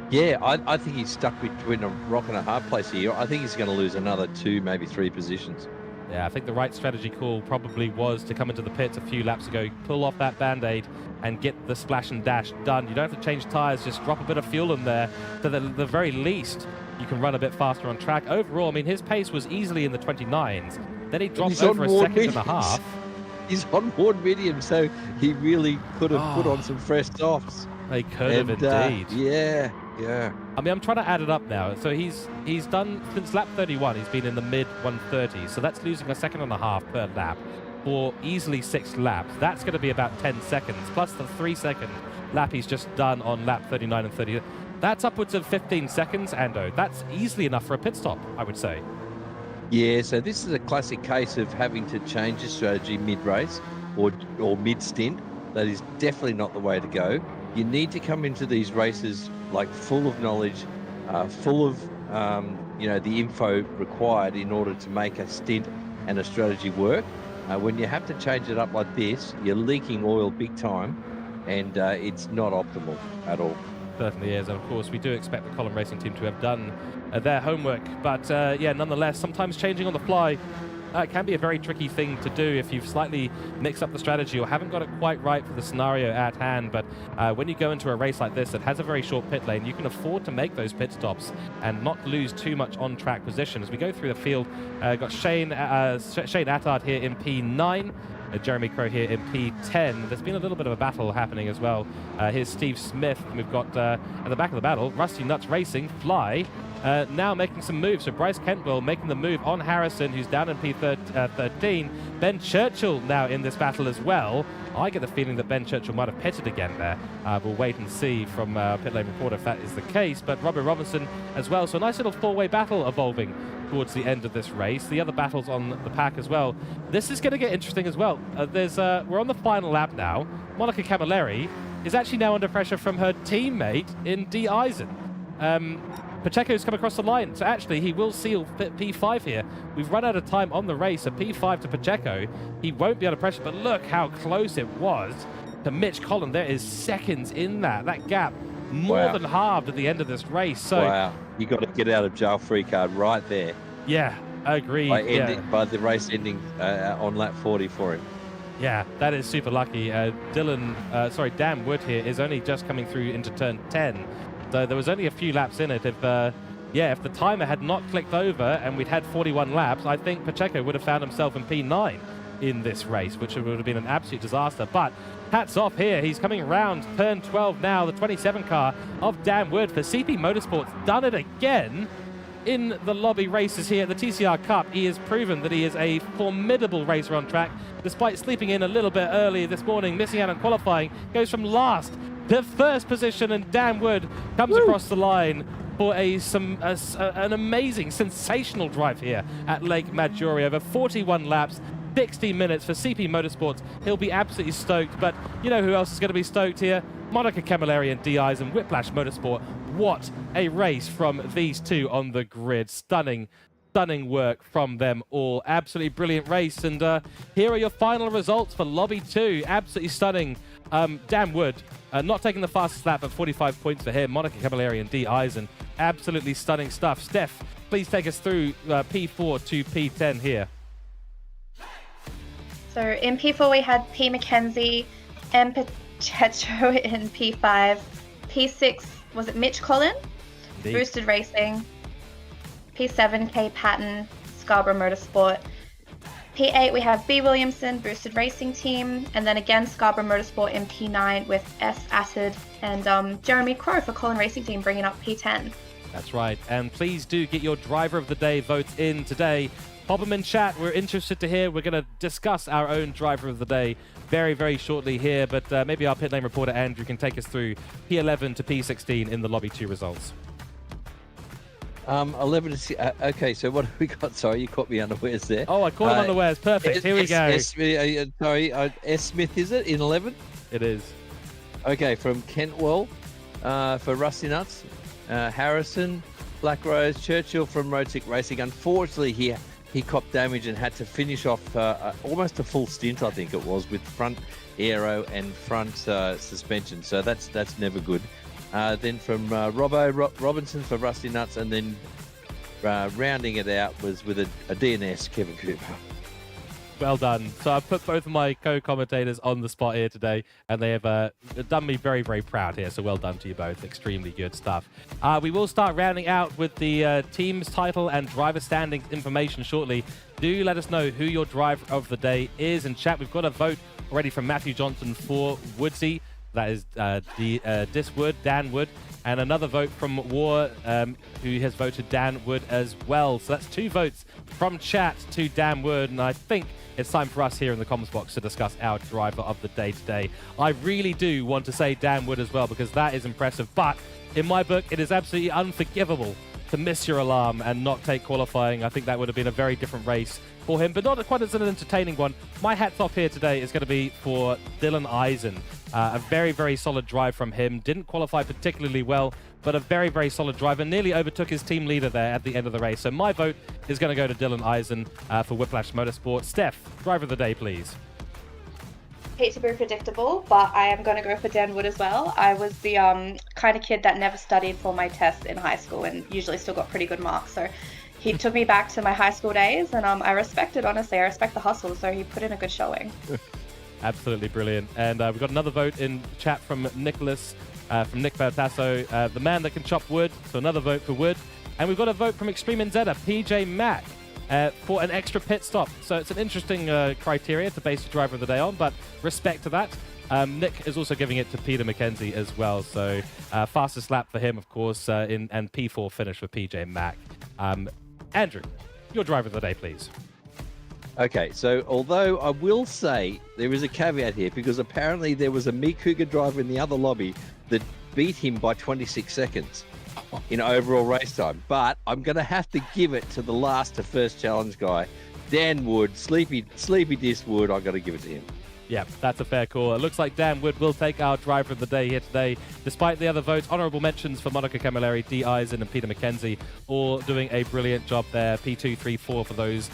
Yeah, I think he's stuck between a rock and a hard place here. I think he's going to lose another 2, maybe 3 positions. Yeah, I think the right strategy call probably was to come into the pits a few laps ago, pull off that Band-Aid and get the splash and dash done. You don't have to change tyres, just drop a bit of fuel in there so that at the very least you can run a bit faster on track. Overall, I mean, his pace was easily in the 29s. Then he dropped over a second and a half. He's on board medium, so he really could have put on some fresh softs. They could have indeed. Yeah. I mean, I'm trying to add it up now. So he's done, since lap 31, he's been in the mid 130s. So that's losing a second and a half per lap for easily 6 laps. That's going to be about 10 seconds, plus the 3-second lap he's just done on lap 39 and 30. That's upwards of 15 seconds, Ando. That's easily enough for a pit stop, I would say. Yeah, so this is a classic case of having to change your strategy mid-race or mid-stint. That is definitely not the way to go. You need to come into these races like full of knowledge, full of the info required in order to make a stint and a strategy work. When you have to change it up like this, you're leaking oil big time, and it's not optimal at all. Certainly is. And of course, we do expect the Collin Racing team to have done their homework. But yeah, nonetheless, sometimes changing on the fly can be a very tricky thing to do if you've slightly mixed up the strategy or haven't got it quite right for the scenario at hand. But when you go into a race like this that has a very short pit lane, you can afford to make those pit stops and not lose too much on-track position. As we go through the field, got Shane Attard here in P9. Jeremy Crow here in P10. There's been a little bit of a battle happening as well. Here's Steve Smith. We've got at the back of the battle, Rusty Nuts Racing, Fly, now making some moves. So Bryce Kentwell making the move on Harrison, who's down in P13. Ben Churchill now in this battle as well. I get the feeling that Ben Churchill might have pitted again there. We'll wait and see from Pit Lane Report if that is the case. But Robert Robinson as well. So a nice little 4-way battle evolving towards the end of this race. The other battles on the pack as well. This is going to get interesting as well. We're on the final lap now. Monica Camilleri is actually now under pressure from her teammate in D. Eisen. Pacheco's come across the line, so actually he will seal P5 here. We've run out of time on the race, so P5 to Pacheco. He won't be under pressure, but look how close it was to Mitch Collin. There is seconds in that. That gap more than halved at the end of this race. So wow, you got to get out of jail free card right there. Yeah, agreed. By the race ending on lap 40 for him. Yeah, that is super lucky. Dan Wood here is only just coming through into turn 10. So there was only a few laps in it. If the timer had not clicked over and we'd had 41 laps, I think Pacheco would have found himself in P9 in this race, which would have been an absolute disaster. But hats off here. He's coming around turn 12 now, the 27 car of Dan Wood for CP Motorsports. Done it again in the lobby races here at the TCR Cup. He has proven that he is a formidable racer on track, despite sleeping in a little bit early this morning, missing out on qualifying. Goes from last to first position, and Dan Wood comes across the line for an amazing, sensational drive here at Lake Maggiore. Over 41 laps, 60 minutes for CP Motorsports. He'll be absolutely stoked, but you know who else is going to be stoked here? Monica Camilleri and D-Eyes and Whiplash Motorsport. What a race from these two on the grid. Stunning work from them all. Absolutely brilliant race. And here are your final results for Lobby 2. Absolutely stunning. Dan Wood not taking the fastest lap, but 45 points for him. Monica Camilleri and D. Eisen. Absolutely stunning stuff. Steph, please take us through P4 to P10 here. So in P4 we had P. Mackenzie and Pacheco in P5. P6 was it Mitch Collin? Indeed. Boosted Racing. P7 K. Patton, Scarborough Motorsport. P8 we have B. Williamson, Boosted Racing Team, and then again Scarborough Motorsport in P9 with S. Attard and Jeremy Crow for Collin Racing Team bringing up P10. That's right, and please do get your driver of the day votes in today Pop them in chat. We're interested to hear. We're going to discuss our own driver of the day very, very shortly here, but maybe our pit lane reporter Andrew can take us through P11 to P16 in the Lobby 2 results. 11 to okay, so what have we got? Sorry, you caught me unawares there. Oh, I caught him unawares. Perfect. Here we go. Sorry, S. Smith, is it, in 11? It is. Okay, from Kentwell for Rusty Nuts. Harrison, Black Rose, Churchill from Trak Racing. Unfortunately, he copped damage and had to finish off almost a full stint, I think it was, with front aero and front suspension. So that's never good. Then from Robinson for Rusty Nuts, and then rounding it out was with a DNS, Kevin Cooper. Well done. So I've put both of my co-commentators on the spot here today, and they have done me very, very proud here. So well done to you both. Extremely good stuff. We will start rounding out with the team's title and driver standings information shortly. Do let us know who your driver of the day is in chat. We've got a vote already from Matthew Johnson for Woodsy. That is Diswood, Dan Wood, and another vote from War, who has voted Dan Wood as well. So that's 2 votes from chat to Dan Wood, and I think it's time for us here in the comments box to discuss our driver of the day today. I really do want to say Dan Wood as well, because that is impressive, but in my book, it is absolutely unforgivable to miss your alarm and not take qualifying. I think that would have been a very different race for him, but not quite as an entertaining one. My hats off here today is going to be for Dylan Eisen. A very, very solid drive from him. Didn't qualify particularly well, but a very, very solid drive, and nearly overtook his team leader there at the end of the race. So my vote is going to go to Dylan Eisen for Whiplash Motorsport. Steph, driver of the day, please. Hate to be predictable, but I am going to go for Dan Wood as well. I was the kind of kid that never studied for my tests in high school and usually still got pretty good marks. So he took me back to my high school days, and I respect it, honestly. I respect the hustle, so he put in a good showing. Absolutely brilliant. And we've got another vote in chat from Nicholas, from Nick Bertasso, the man that can chop wood. So another vote for Wood. And we've got a vote from Extreme Nzeta, PJ Mack, for an extra pit stop. So it's an interesting criteria to base the driver of the day on, but respect to that. Nick is also giving it to Peter McKenzie as well. So fastest lap for him, of course, and P4 finish for PJ Mack. Andrew, your driver of the day, please. Okay, so although I will say there is a caveat here, because apparently there was a Me Cougar driver in the other lobby that beat him by 26 seconds in overall race time. But I'm going to have to give it to the last to first challenge guy, Dan Wood, Sleepy Disc Wood. I've got to give it to him. Yeah, that's a fair call. It looks like Dan Wood will take our driver of the day here today. Despite the other votes, honourable mentions for Monica Camilleri, D. Eisen and Peter McKenzie, all doing a brilliant job there. P2, 3, 4 for those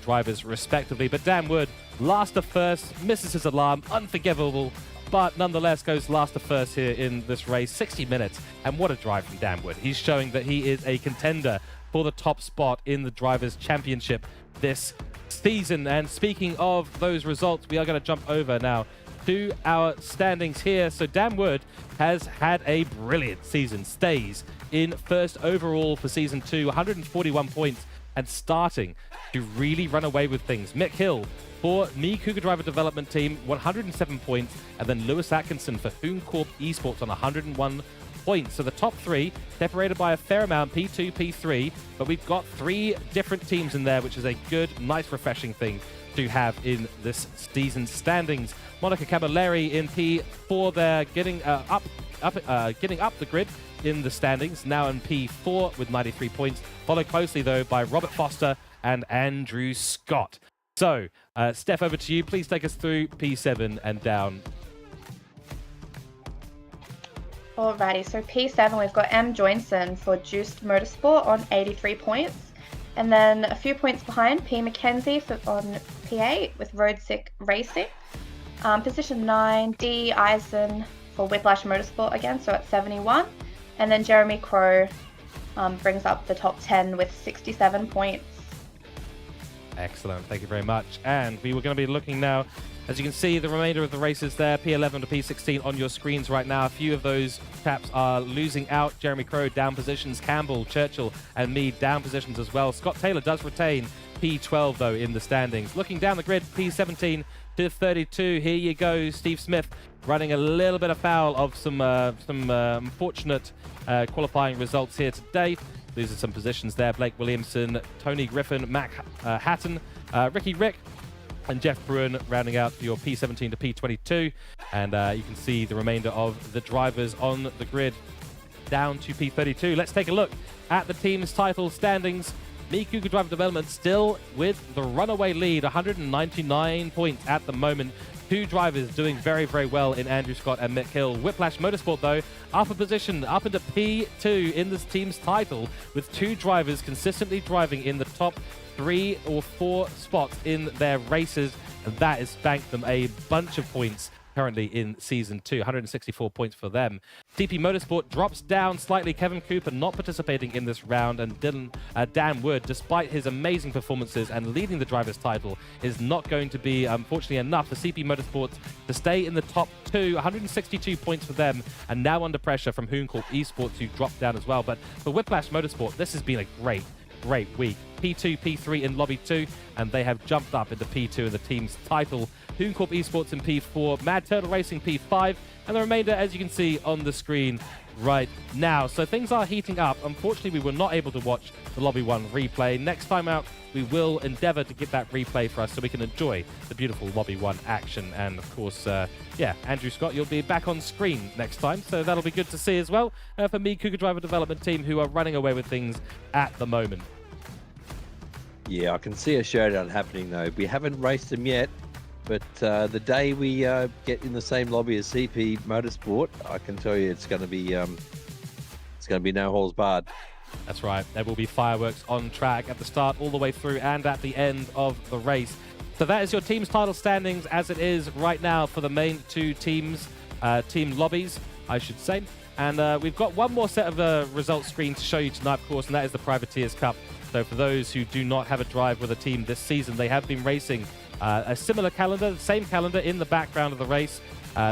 drivers respectively. But Dan Wood, last to first, misses his alarm, unforgivable, but nonetheless goes last to first here in this race, 60 minutes. And what a drive from Dan Wood. He's showing that he is a contender for the top spot in the Drivers' Championship this season. And speaking of those results, we are going to jump over now to our standings here. So Dan Wood has had a brilliant season, stays in first overall for season 2, 141 points, and starting to really run away with things. Mick Hill for Me Cougar Driver Development Team, 107 points, and then Lewis Atkinson for Hoon Corp Esports on 101 points. So the top 3 separated by a fair amount, P2, P3, but we've got 3 different teams in there, which is a good, nice, refreshing thing to have in this season's standings. Monica Camilleri in P4 there, getting up the grid in the standings, now in P4 with 93 points, followed closely though by Robert Foster and Andrew Scott. So, Steph, over to you. Please take us through P7 and down. Alrighty, so P7 we've got M. Joinson for Juiced Motorsport on 83 points. And then a few points behind, P. McKenzie on P8 with Trak Racing. Position 9, D. Eisen for Whiplash Motorsport again, so at 71. And then Jeremy Crow brings up the top 10 with 67 points. Excellent, thank you very much. And we were going to be looking now, as you can see, the remainder of the races there, P11 to P16 on your screens right now. A few of those chaps are losing out. Jeremy Crow down positions, Campbell, Churchill, and Mead down positions as well. Scott Taylor does retain P12 though in the standings. Looking down the grid, P17 to 32. Here you go, Steve Smith running a little bit afoul of some unfortunate qualifying results here today. These are some positions there. Blake Williamson, Tony Griffin, Mac Hatton, Ricky Rick, and Jeff Bruin rounding out your P17 to P22. And you can see the remainder of the drivers on the grid down to P32. Let's take a look at the team's title standings. Cooke Driver Development still with the runaway lead, 199 points at the moment. Two drivers doing very, very well in Andrew Scott and Mick Hill. Whiplash Motorsport, though, up a position, up into P2 in this team's title, with two drivers consistently driving in the top 3 or 4 spots in their races. And that has banked them a bunch of points currently in Season 2, 164 points for them. TP Motorsport drops down slightly. Kevin Cooper not participating in this round, and Dan Wood, despite his amazing performances and leading the driver's title, is not going to be, unfortunately, enough for CP Motorsport to stay in the top 2. 162 points for them, and now under pressure from Hooncorp Esports, who dropped down as well. But for Whiplash Motorsport, this has been a great week. P2, P3 in Lobby 2, and they have jumped up into P2 in the team's title. Hooncorp Esports in P4, Mad Turtle Racing P5, and the remainder, as you can see on the screen right now. So things are heating up. Unfortunately, we were not able to watch the Lobby 1 replay. Next time out, we will endeavor to get that replay for us so we can enjoy the beautiful Lobby 1 action. And of course, yeah, Andrew Scott, you'll be back on screen next time, so that'll be good to see as well for Cooke Driver Development Team, who are running away with things at the moment. Yeah, I can see a showdown happening, though. We haven't raced them yet, but the day we get in the same lobby as CP Motorsport, I can tell you it's going to be no holes barred. That's right. There will be fireworks on track at the start, all the way through, and at the end of the race. So that is your team's title standings as it is right now for the main two teams, team lobbies, I should say. And we've got one more set of results screen to show you tonight, of course, and that is the Privateers Cup. So for those who do not have a drive with a team this season, they have been racing a similar calendar, the same calendar in the background of the race.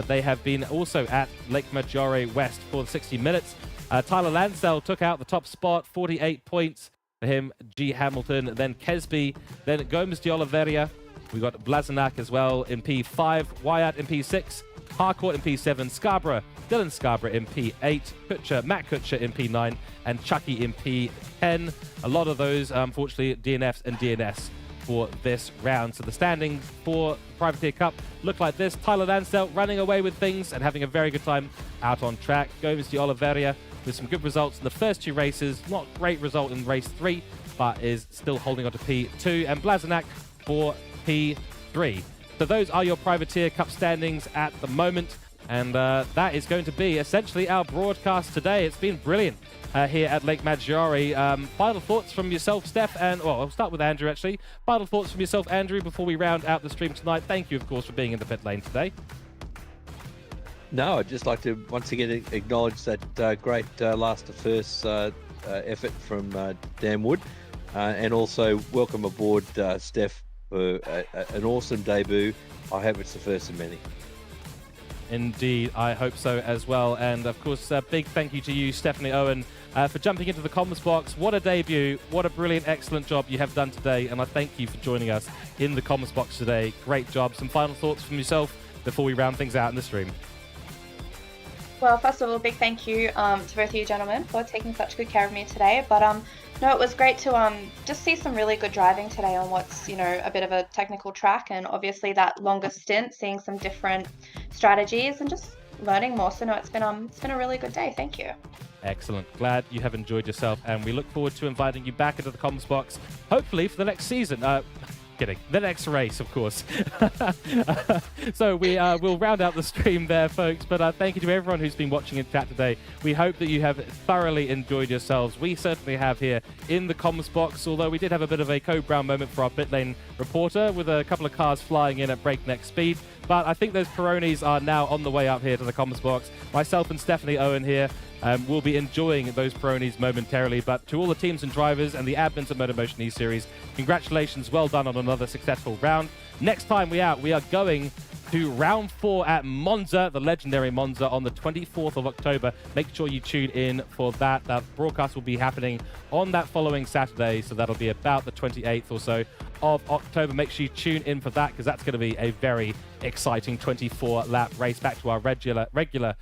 They have been also at Lake Maggiore West for 60 minutes. Tyler Lansdell took out the top spot, 48 points for him. G. Hamilton, then Kesby, then Gomes de Oliveira. We got Blazenak as well in P5, Wyatt in P6, Harcourt in P7, Scarborough, Dylan Scarborough in P8, Kutcher, Matt Kutcher in P9, and Chucky in P10. A lot of those, unfortunately, DNFs and DNS for this round. So the standings for the Privateer Cup look like this. Tyler Lansdell running away with things and having a very good time out on track. Gomes de Oliveira with some good results in the first 2 races. Not great result in race 3, but is still holding on to P2. And Blazenak for P3. So those are your Privateer Cup standings at the moment. And that is going to be essentially our broadcast today. It's been brilliant here at Lake Maggiore. Final thoughts from yourself, Steph, and well, I'll start with Andrew actually. Final thoughts from yourself, Andrew, before we round out the stream tonight. Thank you, of course, for being in the pit lane today. No, I'd just like to once again acknowledge that great last to first effort from Dan Wood, and also welcome aboard Steph for an awesome debut. I hope it's the first of many. Indeed, I hope so as well. And of course, a big thank you to you, Stephanie Owen, for jumping into the comms box. What a debut. What a brilliant, excellent job you have done today. And I thank you for joining us in the comms box today. Great job. Some final thoughts from yourself before we round things out in the stream. Well, first of all, big thank you to both of you gentlemen for taking such good care of me today. But no, it was great to just see some really good driving today on what's, you know, a bit of a technical track, and obviously that longer stint, seeing some different strategies and just learning more. So no, it's been a really good day. Thank you. Excellent. Glad you have enjoyed yourself, and we look forward to inviting you back into the comms box, hopefully for the next season. Kidding. The next race, of course. So we'll round out the stream there, folks. But thank you to everyone who's been watching in chat today. We hope that you have thoroughly enjoyed yourselves. We certainly have here in the comms box, although we did have a bit of a Code Brown moment for our pit lane reporter with a couple of cars flying in at breakneck speed. But I think those Peronis are now on the way up here to the comms box. Myself and Stephanie Owen here will be enjoying those Peronis momentarily. But to all the teams and drivers and the admins of MotorMotion E-Series, congratulations, well done on another successful round. Next time we are going to round 4 at Monza, the legendary Monza, on the 24th of October. Make sure you tune in for that. That broadcast will be happening on that following Saturday, so that'll be about the 28th or so of October. Make sure you tune in for that, because that's going to be a very exciting 24-lap race, back to our regular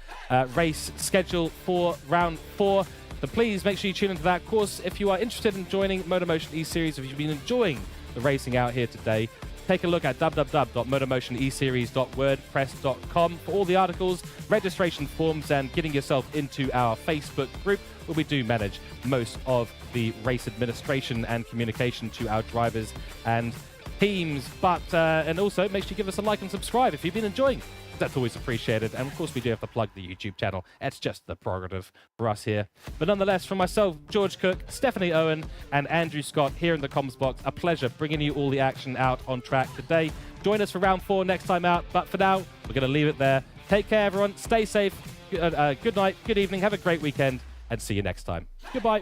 race schedule for round 4. then please make sure you tune into that. Of course, if you are interested in joining MotorMotion E-Series, if you've been enjoying the racing out here today, take a look at www.motormotioneseries.wordpress.com for all the articles, registration forms, and getting yourself into our Facebook group, where we do manage most of the race administration and communication to our drivers and teams. But and also make sure you give us a like and subscribe if you've been enjoying. That's always appreciated. And of course, we do have to plug the YouTube channel. It's just the prerogative for us here. But nonetheless, from myself, George Cooke, Stephanie Owen, and Andrew Scott here in the comms box, a pleasure bringing you all the action out on track today. Join us for round 4 next time out. But for now, we're going to leave it there. Take care, everyone. Stay safe. Good night, good evening. Have a great weekend, and see you next time. Goodbye.